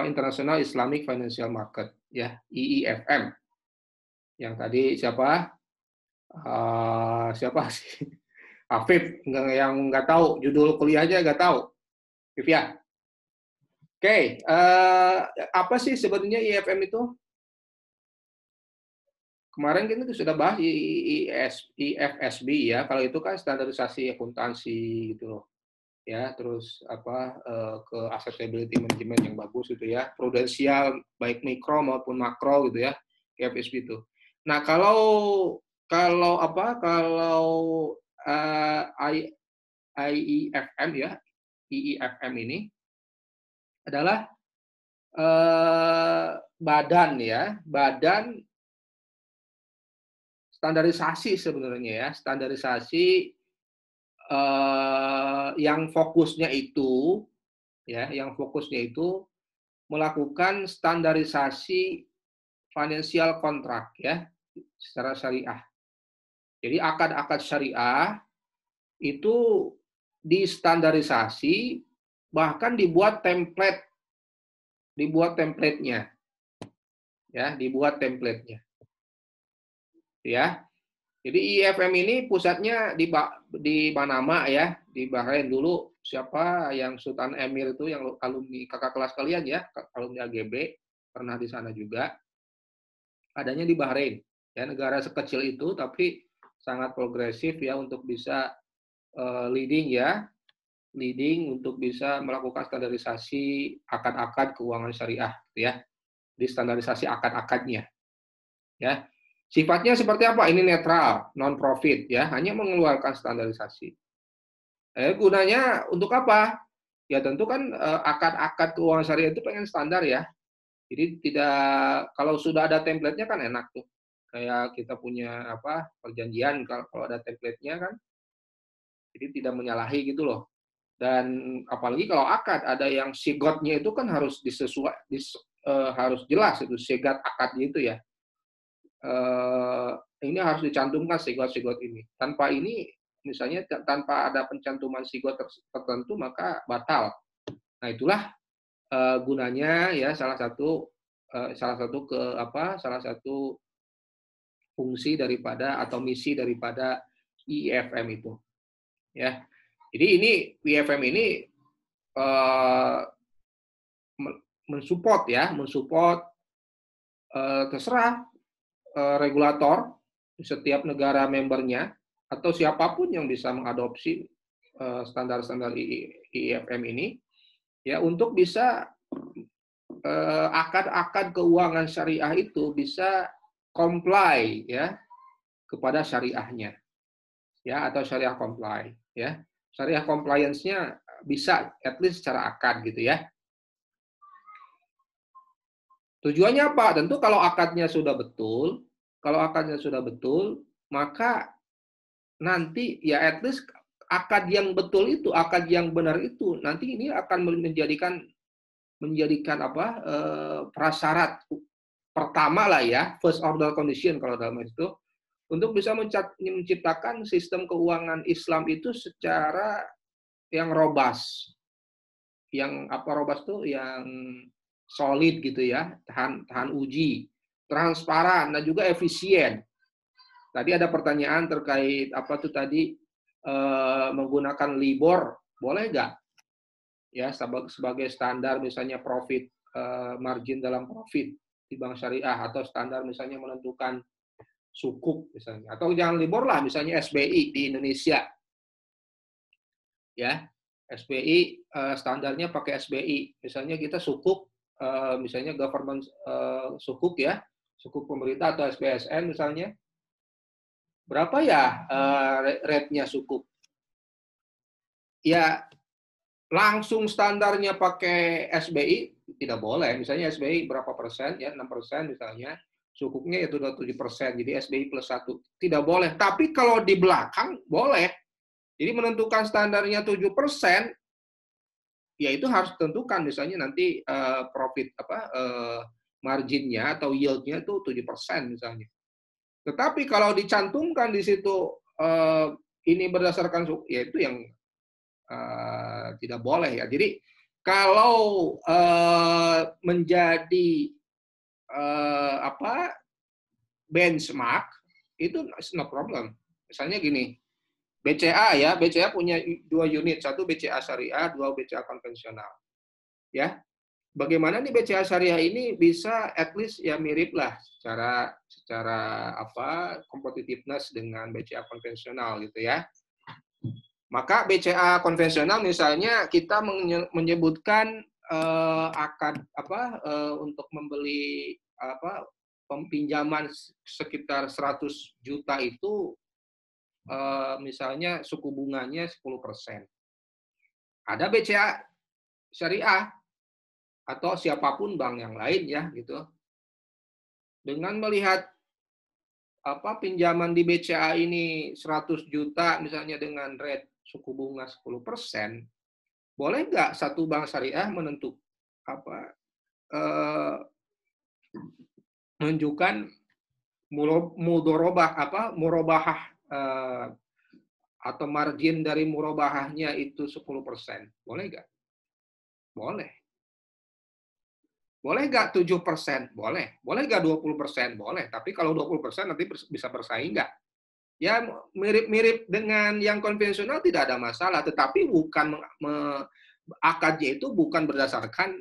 International Islamic Financial Market ya, IIFM. Yang tadi siapa sih? Afif, yang nggak tahu judul kuliah aja nggak tahu. Afif ya. Oke, apa sih sebenarnya IIFM itu? Kemarin kita sudah bahas IFSB ya. Kalau itu kan standarisasi akuntansi gitu loh. Ya, terus ke asset liability management yang bagus gitu ya. Prudensial baik mikro maupun makro gitu ya. IFSB itu. Nah, kalau IIFM ya. IIFM ini adalah badan standarisasi sebenarnya ya, standarisasi yang fokusnya itu melakukan standarisasi financial contract ya secara syariah. Jadi akad-akad syariah itu distandarisasi, bahkan dibuat template-nya. Ya, dibuat template-nya. Ya. Jadi IIFM ini pusatnya di Manama ya, di Bahrain dulu. Siapa yang Sultan Emir itu yang alumni kakak kelas kalian ya, alumni AGB, pernah di sana juga. Adanya di Bahrain. Ya, negara sekecil itu tapi sangat progresif ya untuk bisa leading untuk bisa melakukan standarisasi akad-akad keuangan syariah ya. Di standarisasi akad-akadnya. Ya. Sifatnya seperti apa? Ini netral, non profit ya, hanya mengeluarkan standarisasi. Gunanya untuk apa? Ya tentu kan akad-akad keuangan syariah itu pengen standar ya. Jadi tidak, kalau sudah ada template-nya kan enak tuh. Kayak kita punya perjanjian kalau ada template-nya kan. Jadi tidak menyalahi gitu loh. Dan apalagi kalau akad ada yang sigotnya itu kan harus harus jelas itu sigat akadnya itu ya. Ini harus dicantumkan sigot-sigot ini. Tanpa ini, misalnya tanpa ada pencantuman sigot tertentu maka batal. Nah itulah gunanya ya salah satu fungsi daripada atau misi daripada IFM itu. Ya, jadi ini IFM ini mensupport terserah regulator di setiap negara membernya atau siapapun yang bisa mengadopsi standar-standar IFM ini ya untuk bisa akad-akad keuangan syariah itu bisa comply ya kepada syariahnya ya atau syariah comply ya. Syariah compliance-nya bisa at least secara akad gitu ya. Tujuannya apa? Tentu kalau akadnya sudah betul, maka nanti ya at least akad yang betul itu, akad yang benar itu, nanti ini akan menjadikan prasyarat pertama lah ya, first order condition kalau dalam itu, untuk bisa menciptakan sistem keuangan Islam itu secara yang robust. Yang robust tuh yang solid gitu ya, tahan uji, transparan dan juga efisien. Tadi ada pertanyaan terkait menggunakan LIBOR, boleh nggak? Ya sebagai standar misalnya profit margin dalam profit di bank syariah atau standar misalnya menentukan sukuk misalnya atau jangan LIBOR lah misalnya SBI di Indonesia. Ya, SBI standarnya pakai SBI. Misalnya kita sukuk misalnya government sukuk ya, sukuk pemerintah atau SBSN misalnya, berapa ya rate-nya sukuk? Ya langsung standarnya pakai SBI tidak boleh. Misalnya SBI berapa persen ya 6% misalnya, sukuknya itu 27%, jadi SBI plus 1 tidak boleh. Tapi kalau di belakang boleh. Jadi menentukan standarnya 7%. Ya itu harus ditentukan misalnya nanti profit marginnya atau yieldnya itu 7% misalnya. Tetapi kalau dicantumkan di situ ini berdasarkan ya itu yang tidak boleh ya. Jadi kalau menjadi benchmark itu no problem. Misalnya gini. BCA ya, BCA punya 2 unit, satu BCA syariah, 2 BCA konvensional. Ya. Bagaimana nih BCA syariah ini bisa at least ya mirip lah secara competitiveness dengan BCA konvensional gitu ya. Maka BCA konvensional misalnya kita menyebutkan untuk membeli pinjaman sekitar 100 juta itu misalnya suku bunganya 10%. Ada BCA syariah atau siapapun bank yang lain ya gitu. Dengan melihat pinjaman di BCA ini 100 juta misalnya dengan rate suku bunga 10%, boleh nggak satu bank syariah menunjukkan murabahah atau margin dari murabahahnya itu 10%. Boleh nggak? Boleh. Boleh nggak 7%? Boleh. Boleh nggak 20%? Boleh. Tapi kalau 20% nanti bisa bersaing nggak? Ya mirip-mirip dengan yang konvensional tidak ada masalah. Tetapi bukan akadnya itu bukan berdasarkan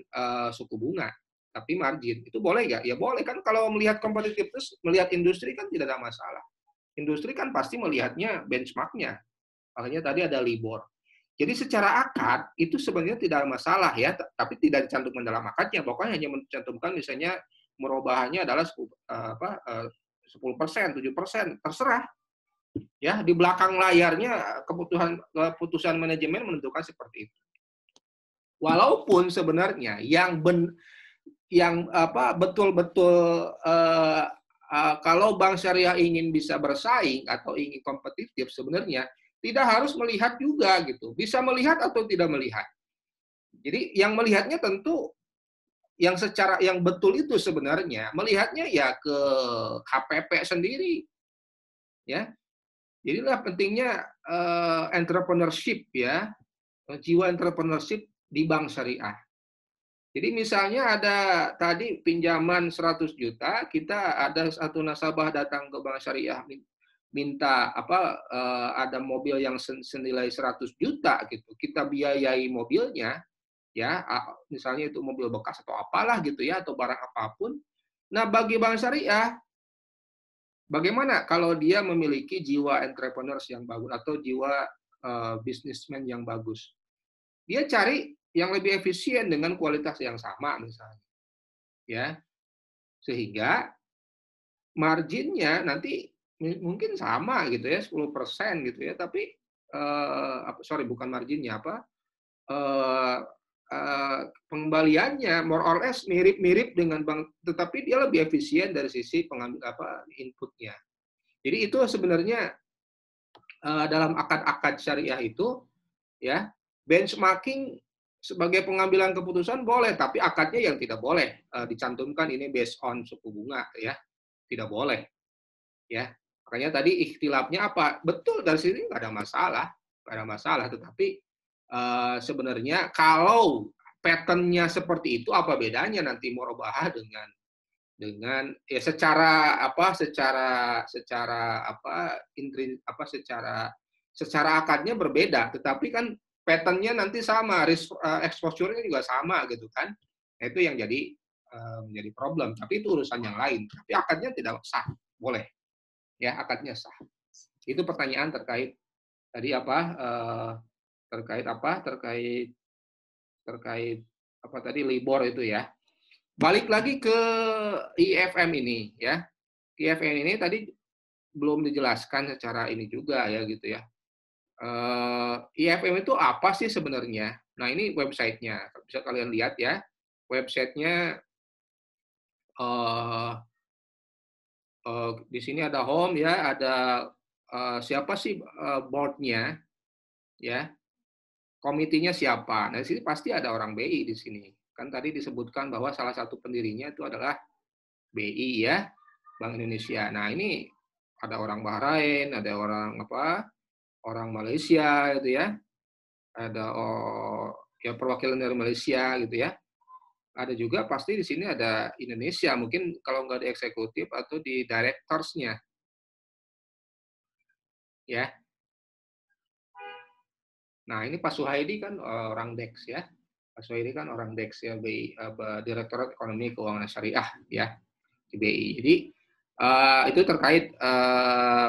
suku bunga. tapi margin. Itu boleh nggak? Ya boleh kan, kalau melihat competitiveness, melihat industri kan tidak ada masalah. Industri kan pasti melihatnya benchmark-nya. Makanya tadi ada LIBOR. Jadi secara akad itu sebenarnya tidak ada masalah ya, tapi tidak dicantumkan dalam akadnya. Pokoknya hanya mencantumkan misalnya merobahannya adalah 10%, 7%, terserah. Ya, di belakang layarnya keputusan manajemen menentukan seperti itu. Walaupun sebenarnya yang betul-betul kalau bank syariah ingin bisa bersaing atau ingin kompetitif, sebenarnya tidak harus melihat juga gitu. Bisa melihat atau tidak melihat. Jadi yang melihatnya tentu yang betul itu sebenarnya melihatnya ya ke HPP sendiri. Ya. Jadilah pentingnya entrepreneurship ya, jiwa entrepreneurship di bank syariah. Jadi misalnya ada tadi pinjaman 100 juta, kita ada satu nasabah datang ke bank syariah minta ada mobil yang senilai 100 juta gitu. Kita biayai mobilnya ya, misalnya itu mobil bekas atau apalah gitu ya, atau barang apapun. Nah, bagi bank syariah bagaimana kalau dia memiliki jiwa entrepreneurs yang bagus atau jiwa businessman yang bagus? Dia cari yang lebih efisien dengan kualitas yang sama misalnya. Ya. Sehingga marginnya nanti mungkin sama gitu ya, 10% gitu ya, tapi bukan marginnya pengembaliannya more or less mirip-mirip dengan bank, tetapi dia lebih efisien dari sisi pengambil inputnya. Jadi itu sebenarnya dalam akad-akad syariah itu ya, benchmarking sebagai pengambilan keputusan boleh, tapi akadnya yang tidak boleh dicantumkan ini based on suku bunga ya, tidak boleh ya. Makanya tadi ikhtilafnya apa? Betul dari sini nggak ada masalah, tetapi sebenarnya kalau pattern-nya seperti itu, apa bedanya nanti murabahah dengan ya secara akadnya berbeda, tetapi kan pattern-nya nanti sama, risk exposure-nya juga sama gitu kan. Nah, itu yang menjadi problem, tapi itu urusan yang lain. Tapi akadnya tidak sah, boleh. Ya, akadnya sah. Itu pertanyaan terkait tadi terkait LIBOR itu ya. Balik lagi ke IFM ini ya. IFM ini tadi belum dijelaskan secara ini juga ya gitu ya. IFM itu apa sih sebenarnya? Nah, ini websitenya. Bisa kalian lihat ya. Websitenya di sini ada home ya, ada siapa sih board-nya ya. Komitinya siapa? Nah, di sini pasti ada orang BI di sini. Kan tadi disebutkan bahwa salah satu pendirinya itu adalah BI ya, Bank Indonesia. Nah, ini ada orang Bahrain, ada orang Malaysia gitu ya. Ada ya perwakilan dari Malaysia gitu ya. Ada juga pasti di sini ada Indonesia, mungkin kalau nggak di eksekutif atau di directors-nya. Ya. Nah, ini Pak Suhaidi kan orang DEX ya. Pak Suhaidi kan orang DEX ya, BI, Direktorat Ekonomi Keuangan Syariah ya, di BI. Jadi itu terkait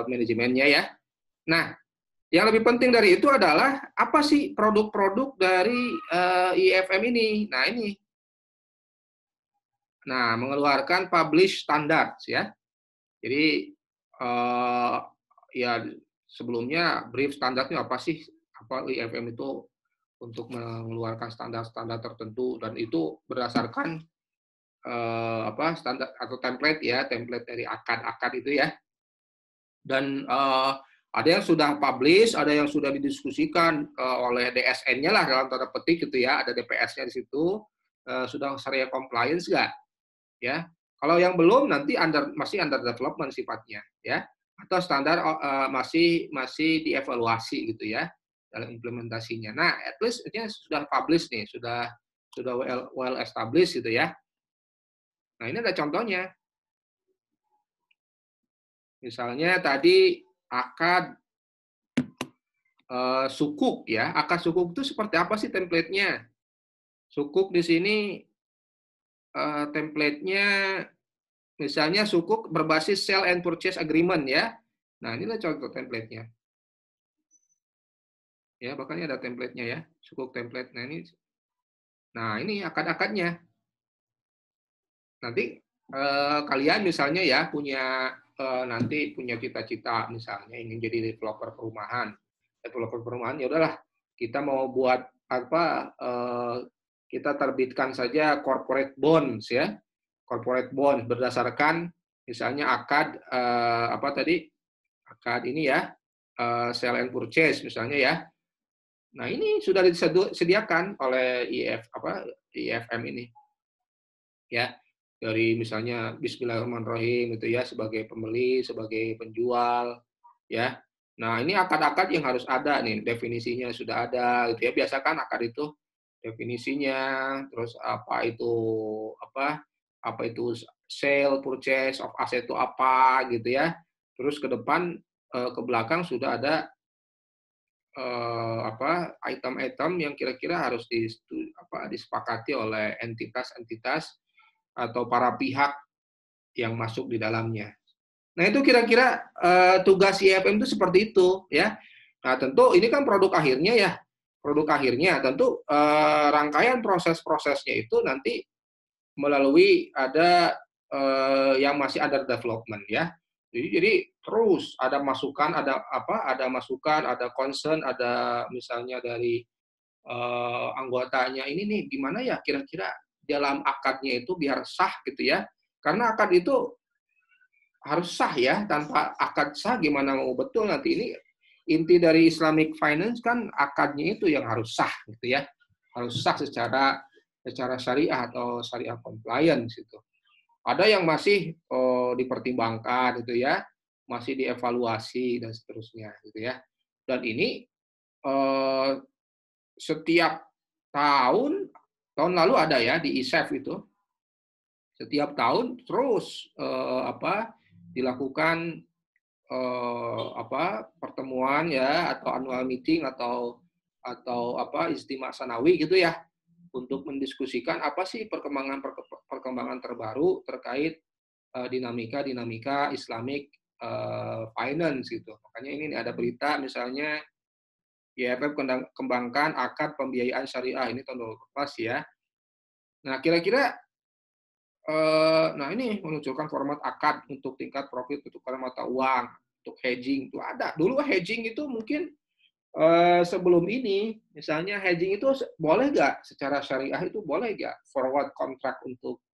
manajemennya ya. Nah, yang lebih penting dari itu adalah apa sih produk-produk dari IFM ini? Nah, ini. Nah, mengeluarkan publish standards ya. Jadi ya sebelumnya brief standarnya apa sih? Apa IFM itu untuk mengeluarkan standar-standar tertentu, dan itu berdasarkan standar atau template ya, template dari akad-akad itu ya. Dan ada yang sudah publish, ada yang sudah didiskusikan oleh DSN-nya lah dalam tanda petik gitu ya, ada DPS-nya di situ, sudah Syariah compliance nggak? Ya, kalau yang belum nanti masih under development sifatnya ya, atau standar masih dievaluasi gitu ya dalam implementasinya. Nah, at least ini sudah publish nih, sudah well established gitu ya. Nah, ini ada contohnya. Misalnya tadi akad sukuk ya, akad sukuk itu seperti apa sih template-nya? Sukuk di sini template-nya misalnya sukuk berbasis sell and purchase agreement ya. Nah, inilah contoh template-nya. Ya, bahkan ini ada template-nya ya, sukuk template. Nah, ini akad-akadnya. Nanti kalian misalnya ya nanti punya cita-cita misalnya ingin jadi developer perumahan. Developer perumahan ya udahlah, kita mau buat apa, kita terbitkan saja corporate bonds ya. Corporate bonds berdasarkan misalnya akad akad ini ya, sell and purchase misalnya ya. Nah, ini sudah disediakan oleh IFM ini. Ya, dari misalnya Bismillahirrahmanirrahim itu ya, sebagai pembeli, sebagai penjual ya. Nah, ini akad-akad yang harus ada nih, definisinya sudah ada gitu ya. Biasa kan akad itu definisinya, terus apa itu sale, purchase of asset itu apa gitu ya. Terus ke depan ke belakang sudah ada item-item yang kira-kira harus disepakati oleh entitas-entitas atau para pihak yang masuk di dalamnya. Nah, itu kira-kira tugas IFM itu seperti itu ya. Nah, tentu ini kan produk akhirnya ya. Produk akhirnya tentu rangkaian proses-prosesnya itu nanti melalui ada yang masih under development ya. Jadi terus ada masukan, ada masukan, ada concern, ada misalnya dari anggotanya ini nih gimana ya kira-kira dalam akadnya itu biar sah gitu ya. Karena akad itu harus sah ya, tanpa akad sah gimana mau betul nanti ini inti dari Islamic Finance kan akadnya itu yang harus sah gitu ya. Harus sah secara syariah atau syariah compliance itu. Ada yang masih dipertimbangkan gitu ya, masih dievaluasi dan seterusnya gitu ya. Dan ini setiap tahun lalu ada ya di ISEF itu. Setiap tahun terus dilakukan pertemuan ya atau annual meeting atau istimewa sanawi gitu ya, untuk mendiskusikan apa sih perkembangan terbaru terkait dinamika Islamic finance gitu. Makanya ini ada berita misalnya IFM kembangkan akad pembiayaan syariah, ini tahun 2014 ya. Nah, kira-kira ini menunjukkan format akad untuk tingkat profit pertukaran mata uang, untuk hedging itu ada. Dulu hedging itu mungkin sebelum ini, misalnya hedging itu boleh nggak secara syariah, itu boleh nggak forward contract untuk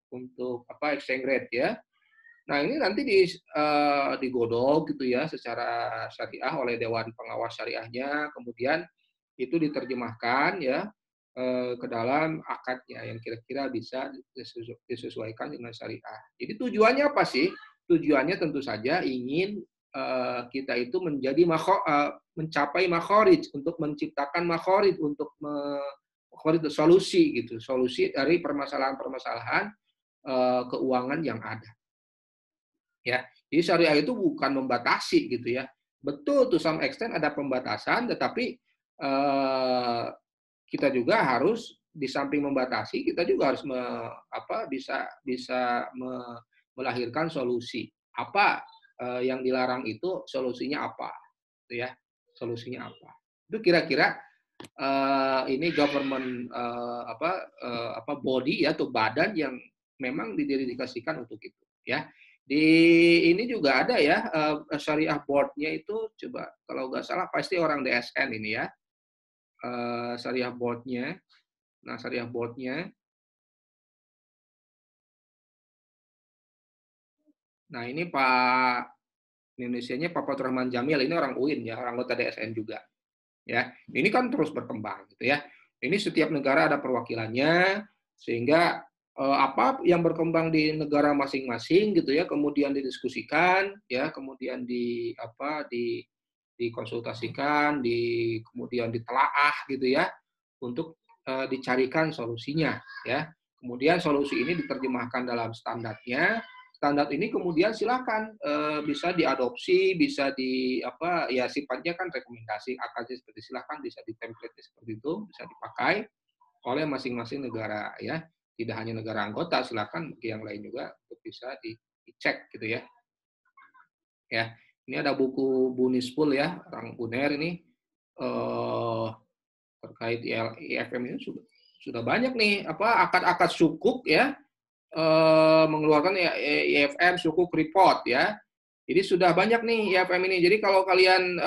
exchange rate ya. Nah, ini nanti digodok gitu ya secara syariah oleh Dewan Pengawas Syariahnya, kemudian itu diterjemahkan ya ke dalam akadnya yang kira-kira bisa disesuaikan dengan syariah. Jadi tujuannya apa sih? Tujuannya tentu saja ingin kita itu mencapai makharij, untuk menciptakan makharij, untuk solusi gitu, solusi dari permasalahan-permasalahan keuangan yang ada. Ya, jadi syariah itu bukan membatasi gitu ya. Betul to some extent ada pembatasan, tetapi kita juga harus di samping membatasi, kita juga harus bisa melahirkan solusi. Apa yang dilarang itu solusinya apa, gitu ya? Solusinya apa? Itu kira-kira ini government body ya, atau badan yang memang didedikasikan untuk itu, ya. Di ini juga ada ya syariah board-nya itu, coba kalau nggak salah pasti orang DSN ini ya. Syariah board-nya. Nah, syariah board-nya. Nah, ini Pak Indonesianya Pak Fathur-Rahman Jamil, ini orang UIN ya, orang anggota DSN juga. Ya, ini kan terus berkembang gitu ya. Ini setiap negara ada perwakilannya, sehingga apa yang berkembang di negara masing-masing gitu ya, kemudian didiskusikan ya, kemudian dikonsultasikan, kemudian ditelaah gitu ya, untuk dicarikan solusinya ya. Kemudian solusi ini diterjemahkan dalam standarnya. Standar ini kemudian silakan bisa diadopsi, bisa sifatnya kan rekomendasi akadnya seperti silakan bisa ditemplate seperti itu, bisa dipakai oleh masing-masing negara ya. tidak hanya negara anggota, silakan bagi yang lain juga untuk bisa dicek gitu ya. Ya, ini ada buku Bunispul ya, orang UNER ini terkait IFM ini sudah banyak nih akad-akad sukuk ya, mengeluarkan IFM sukuk report ya. Jadi sudah banyak nih IFM ini. Jadi kalau kalian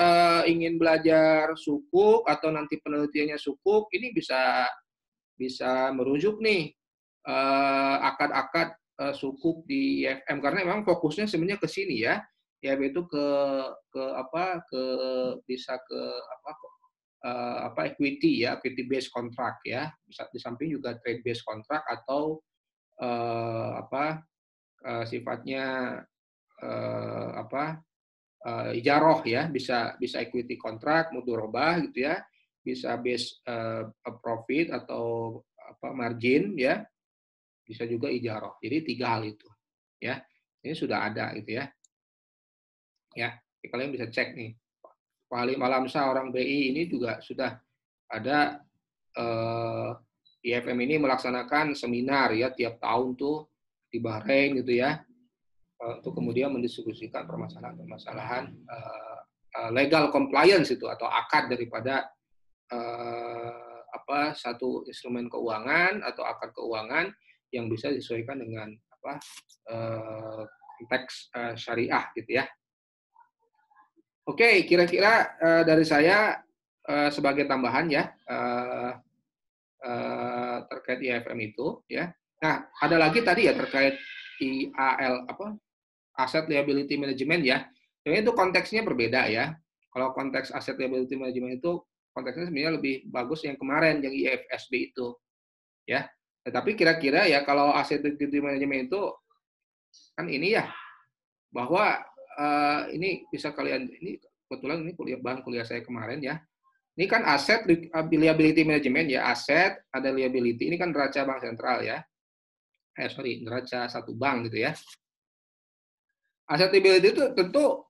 ingin belajar sukuk atau nanti penelitiannya sukuk, ini bisa merujuk nih akad-akad sukuk di IFM karena memang fokusnya sebenarnya ke sini ya. Yaitu ke bisa ke equity ya, equity based contract ya. Bisa di samping juga trade based contract atau sifatnya ijaroh ya, bisa equity contract, mudharabah gitu ya, bisa base profit atau margin ya, bisa juga ijaroh. Jadi 3 hal itu ya. Ini sudah ada gitu ya. Ya, kalian bisa cek nih. Pak Halim Alamsyah orang BI ini juga sudah ada IFM ini melaksanakan seminar ya tiap tahun tuh di Bahrain gitu ya, untuk kemudian mendiskusikan permasalahan-permasalahan legal compliance itu atau akad daripada satu instrumen keuangan atau akad keuangan yang bisa disesuaikan dengan konteks syariah gitu ya. Oke, kira-kira dari saya sebagai tambahan ya terkait IFM itu ya. Nah, ada lagi tadi ya terkait IAL Asset Liability Management ya. Jadi itu konteksnya berbeda ya. Kalau konteks Asset Liability Management itu konteksnya sebenarnya lebih bagus yang kemarin yang IFSB itu ya. Tetapi kira-kira ya kalau Asset Liability Management itu kan ini ya bahwa ini bisa kalian, ini kebetulan ini kuliah saya kemarin ya. Ini kan aset liability management ya, aset ada liability. Ini kan neraca bank sentral ya. Neraca satu bank gitu ya. Aset liability itu tentu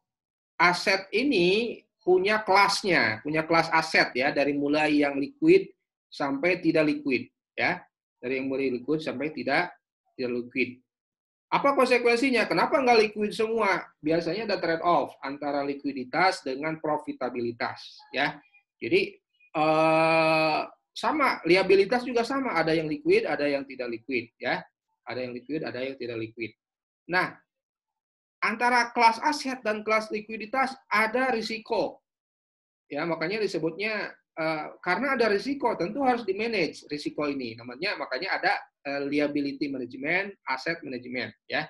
aset ini punya kelasnya, punya kelas aset ya, dari mulai yang liquid sampai tidak liquid ya. Dari yang mulai liquid sampai tidak liquid. Apa konsekuensinya? Kenapa nggak liquid semua? Biasanya ada trade off antara likuiditas dengan profitabilitas, ya. Jadi sama, liabilitas juga sama. Ada yang liquid, ada yang tidak liquid, ya. Ada yang liquid, ada yang tidak liquid. Nah, antara kelas aset dan kelas likuiditas ada risiko, ya. Makanya disebutnya karena ada risiko, tentu harus di-manage risiko ini. Makanya ada liability management, asset management ya.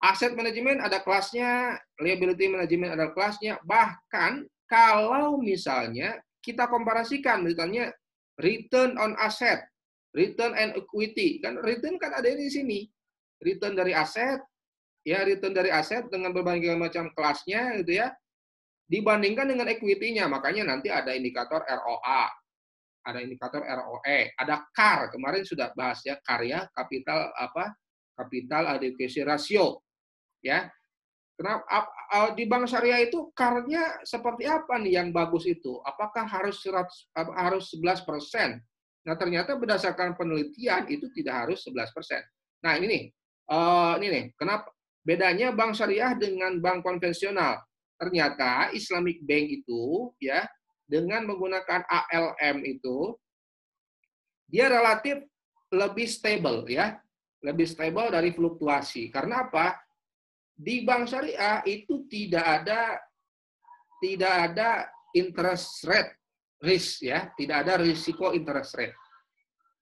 Asset management ada kelasnya, liability management ada kelasnya. Bahkan kalau misalnya kita komparasikan misalnya return on asset, return and equity, kan return kan ada di sini. Return dari aset, ya return dari aset dengan berbagai macam kelasnya gitu ya. Dibandingkan dengan equity-nya, makanya nanti ada indikator ROA, ada indikator ROE, ada CAR, kemarin sudah bahas ya, karya capital capital adequacy ratio, ya. Kenapa di bank syariah itu CAR-nya seperti apa nih yang bagus itu? Apakah harus 11%? Nah, ternyata berdasarkan penelitian itu tidak harus 11%. Nah, ini nih, kenapa bedanya bank syariah dengan bank konvensional? Ternyata Islamic Bank itu ya dengan menggunakan ALM itu dia relatif lebih stable ya, lebih stable dari fluktuasi. Karena apa? Di bank syariah itu tidak ada interest rate risk ya, tidak ada risiko interest rate.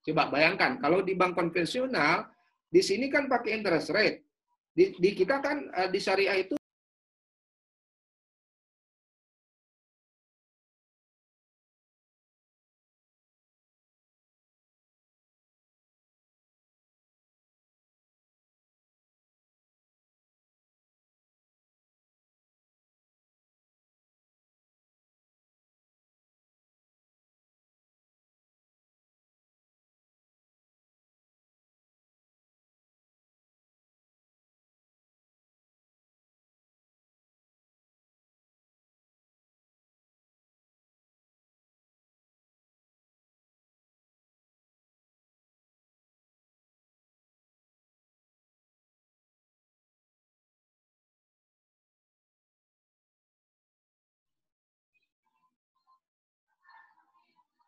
Coba bayangkan kalau di bank konvensional di sini kan pakai interest rate. Di kita kan di syariah itu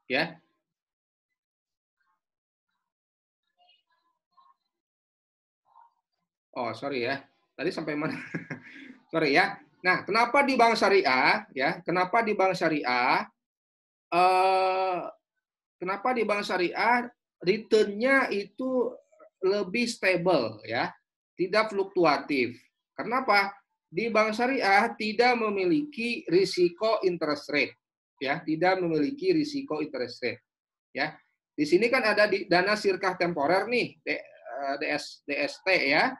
Ya. Oh, sorry ya. Tadi sampai mana? Sorry ya. Nah, kenapa di bank syariah ya? Kenapa di bank syariah kenapa di bank syariah return-nya itu lebih stable ya, tidak fluktuatif. Kenapa? Di bank syariah tidak memiliki risiko interest rate ya, tidak memiliki risiko interest rate ya. Di sini kan ada dana sirkah temporer nih, DST ya.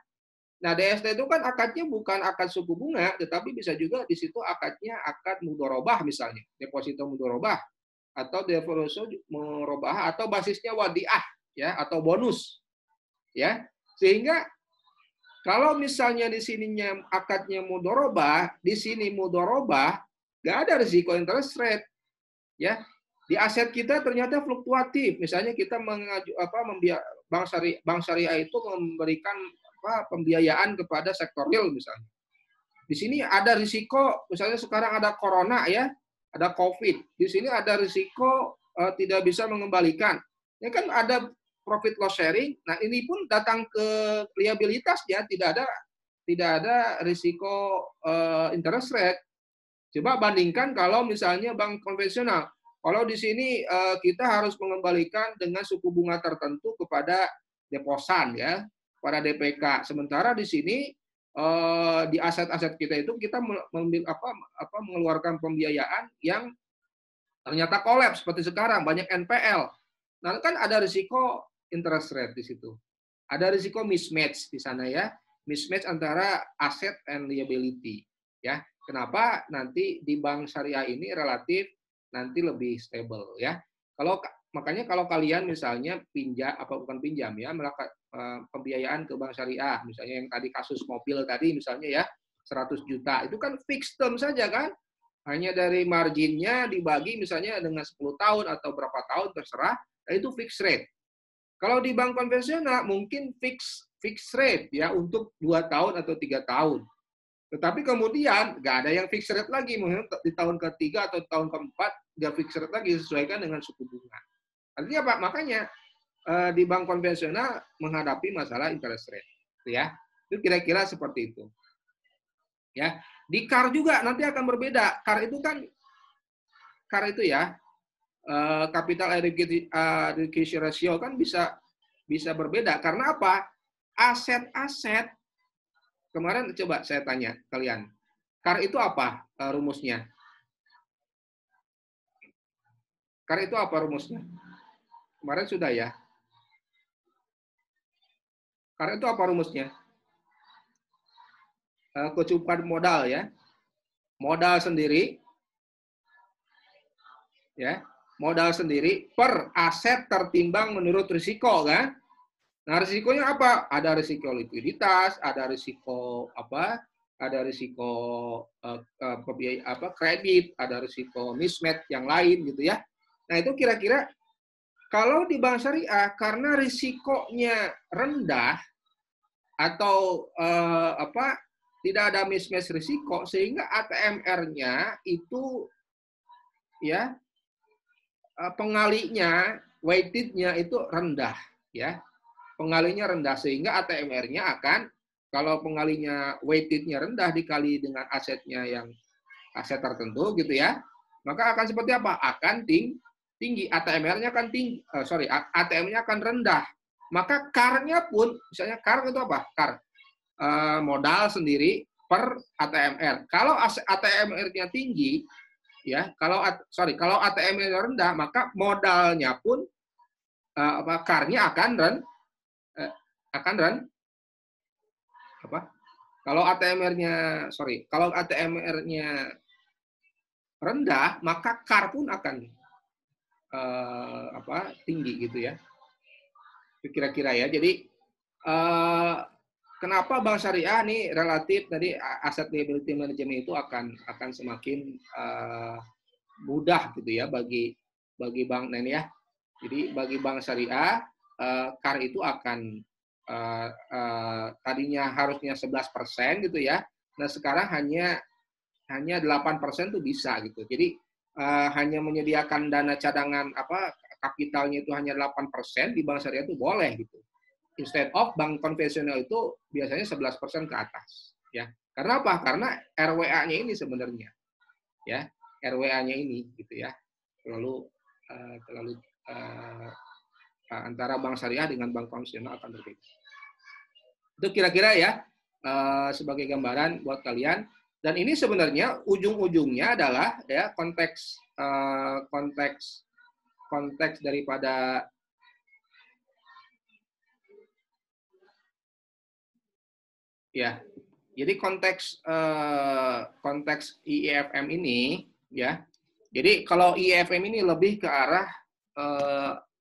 Nah, DST itu kan akadnya bukan akad suku bunga, tetapi bisa juga di situ akadnya akad mudorobah misalnya, deposito mudorobah atau deposito murabahah atau basisnya wadiah ya atau bonus ya. Sehingga kalau misalnya di sininya akadnya mudorobah, di sini mudorobah, nggak ada risiko interest rate ya. Di aset kita ternyata fluktuatif. Misalnya kita bank syariah itu memberikan pembiayaan kepada sektor real misalnya. Di sini ada risiko, misalnya sekarang ada corona ya, ada COVID. Di sini ada risiko tidak bisa mengembalikan. Ini kan ada profit loss sharing. Nah, ini pun datang ke liabilitas ya, tidak ada risiko interest rate. Coba bandingkan kalau misalnya bank konvensional. Kalau di sini kita harus mengembalikan dengan suku bunga tertentu kepada deposan ya, pada DPK. Sementara di sini di aset-aset kita itu kita mengeluarkan pembiayaan yang ternyata kolaps seperti sekarang, banyak NPL. Nah, kan ada risiko interest rate di situ. Ada risiko mismatch di sana ya, mismatch antara aset and liability ya. Kenapa nanti di bank syariah ini relatif nanti lebih stable ya. Makanya kalau kalian misalnya bukan pinjam ya, melakukan pembiayaan ke bank syariah, misalnya yang tadi kasus mobil tadi misalnya ya, 100 juta, itu kan fixed term saja kan, hanya dari marginnya dibagi misalnya dengan 10 tahun atau berapa tahun terserah, nah itu fixed rate. Kalau di bank konvensional mungkin fixed rate ya untuk 2 tahun atau 3 tahun. Tetapi kemudian nggak ada yang fixed rate lagi, mungkin di tahun ketiga atau tahun keempat nggak fixed rate lagi, sesuaikan dengan suku bunga. Artinya apa? Makanya di bank konvensional menghadapi masalah interest rate, ya. Itu kira-kira seperti itu. Ya, di CAR juga nanti akan berbeda. CAR itu ya, capital adequacy ratio kan bisa berbeda. Karena apa? Aset-aset kemarin coba saya tanya kalian, CAR itu apa rumusnya? CAR itu apa rumusnya? Kemarin sudah ya. CAR itu apa rumusnya? Kecukupan modal ya. Modal sendiri ya. Modal sendiri per aset tertimbang menurut risiko kan? Nah, risikonya apa? Ada risiko likuiditas, ada risiko apa? Ada risiko kredit, ada risiko mismatch yang lain gitu ya. Nah, itu kira-kira kalau di bank syariah karena risikonya rendah atau tidak ada mismatch risiko sehingga ATMR-nya itu ya pengalinya weighted-nya itu rendah ya. Pengalinya rendah sehingga ATMR-nya akan kalau pengalinya weighted-nya rendah dikali dengan asetnya yang aset tertentu gitu ya. Maka akan seperti apa? Akan tinggi, ATMR-nya akan tinggi, ATM-nya akan rendah. Maka CAR-nya pun, misalnya CAR itu apa? CAR, modal sendiri per ATMR. Kalau ATMR-nya tinggi, ya, kalau ATMR-nya rendah, maka modalnya pun, CAR-nya akan kalau ATMR-nya rendah, maka CAR pun akan tinggi gitu ya. Kira-kira ya. Jadi kenapa bank syariah nih relatif tadi aset liability management itu akan semakin mudah gitu ya bagi bank nen ya. Jadi bagi bank syariah CAR itu akan tadinya harusnya 11% gitu ya. Nah, sekarang hanya 8% tuh bisa gitu. Jadi hanya menyediakan dana cadangan kapitalnya itu hanya 8%, di bank syariah itu boleh gitu. Instead of bank konvensional itu biasanya 11% ke atas, ya. Karena apa? Karena RWA-nya ini sebenarnya, ya, RWA-nya ini gitu ya, terlalu antara bank syariah dengan bank konvensional akan berbeda. Itu kira-kira ya sebagai gambaran buat kalian. Dan ini sebenarnya ujung-ujungnya adalah ya konteks daripada ya. Jadi konteks IEFM ini ya. Jadi kalau IEFM ini lebih ke arah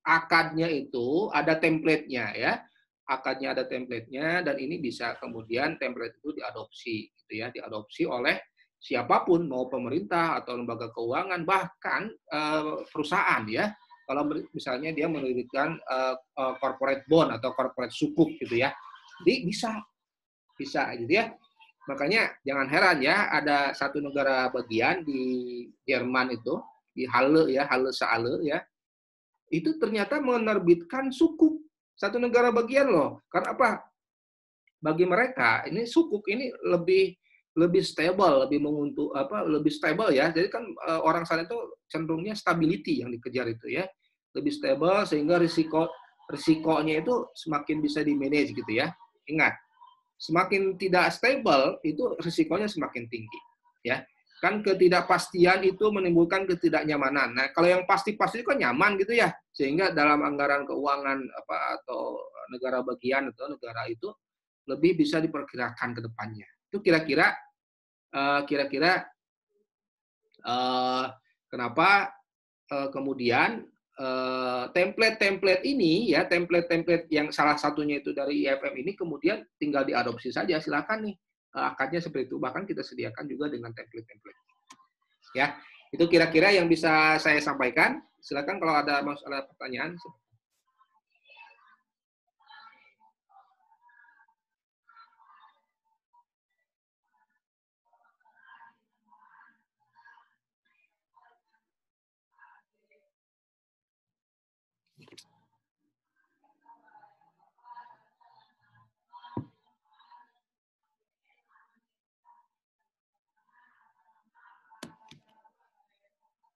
akadnya itu ada template-nya ya. Akadnya ada template-nya, dan ini bisa kemudian template itu diadopsi gitu ya, diadopsi oleh siapapun, mau pemerintah atau lembaga keuangan, bahkan perusahaan ya. Kalau misalnya dia menerbitkan corporate bond atau corporate sukuk gitu ya. Jadi bisa gitu ya. Makanya jangan heran ya, ada satu negara bagian di Jerman itu, di Halle ya, Halle Saale ya. Itu ternyata menerbitkan sukuk. Satu negara bagian loh. Karena apa? Bagi mereka ini sukuk ini lebih stable, lebih stable ya. Jadi kan orang sana itu cenderungnya stability yang dikejar itu ya. Lebih stable sehingga risikonya itu semakin bisa di-manage gitu ya. Ingat, semakin tidak stable itu risikonya semakin tinggi ya. Kan ketidakpastian itu menimbulkan ketidaknyamanan. Nah, kalau yang pasti-pasti itu kan nyaman gitu ya. Sehingga dalam anggaran keuangan atau negara bagian atau negara itu lebih bisa diperkirakan ke depannya. Itu kira-kira kenapa kemudian template-template ini ya, template-template yang salah satunya itu dari IEFM ini kemudian tinggal diadopsi saja, silakan nih. Akadnya seperti itu, bahkan kita sediakan juga dengan template-template. Ya, itu kira-kira yang bisa saya sampaikan. Silakan kalau ada pertanyaan.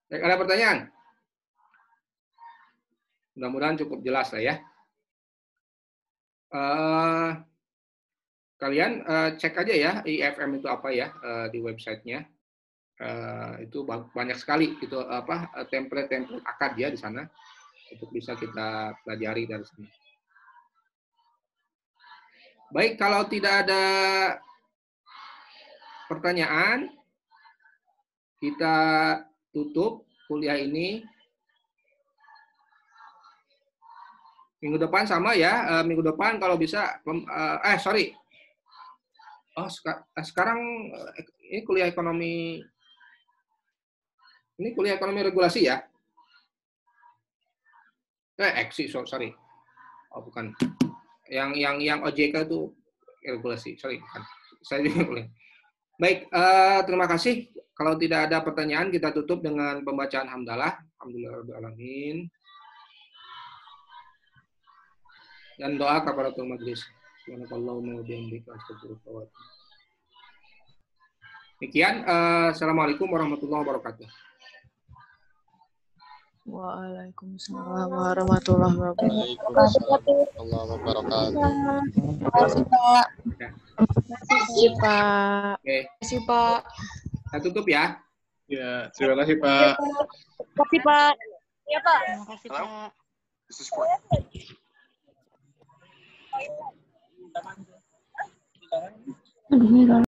Ada pertanyaan? Mudah-mudahan cukup jelas lah ya. Kalian cek aja ya IEFM itu apa ya di websitenya. Itu banyak sekali itu template-template akad ya di sana untuk bisa kita pelajari dari sini. Baik, kalau tidak ada pertanyaan, kita tutup kuliah ini. Minggu depan sama ya. Minggu depan kalau bisa, sekarang ini kuliah ekonomi. Ini kuliah ekonomi regulasi ya. Sorry. Oh bukan. Yang OJK itu regulasi. Sorry, bukan. Saya juga boleh. Baik, terima kasih. Kalau tidak ada pertanyaan, kita tutup dengan pembacaan hamdalah. Alhamdulillahirrahmanirrahim. Dan doa kafaratul majlis. Subhanakallahumma wa bihamdika astaghfiruka wa atubu ilaik. Demikian, assalamualaikum warahmatullahi wabarakatuh. Waalaikumsalam warahmatullahi wabarakatuh. Terima kasih, Pak. Terima kasih, Pak. Oke. Terima kasih, Pak. Saya tutup ya. Ya, terima kasih, Pak. Terima kasih, Pak. Iya, Pak. Terima kasih, Pak. This is for Aduh,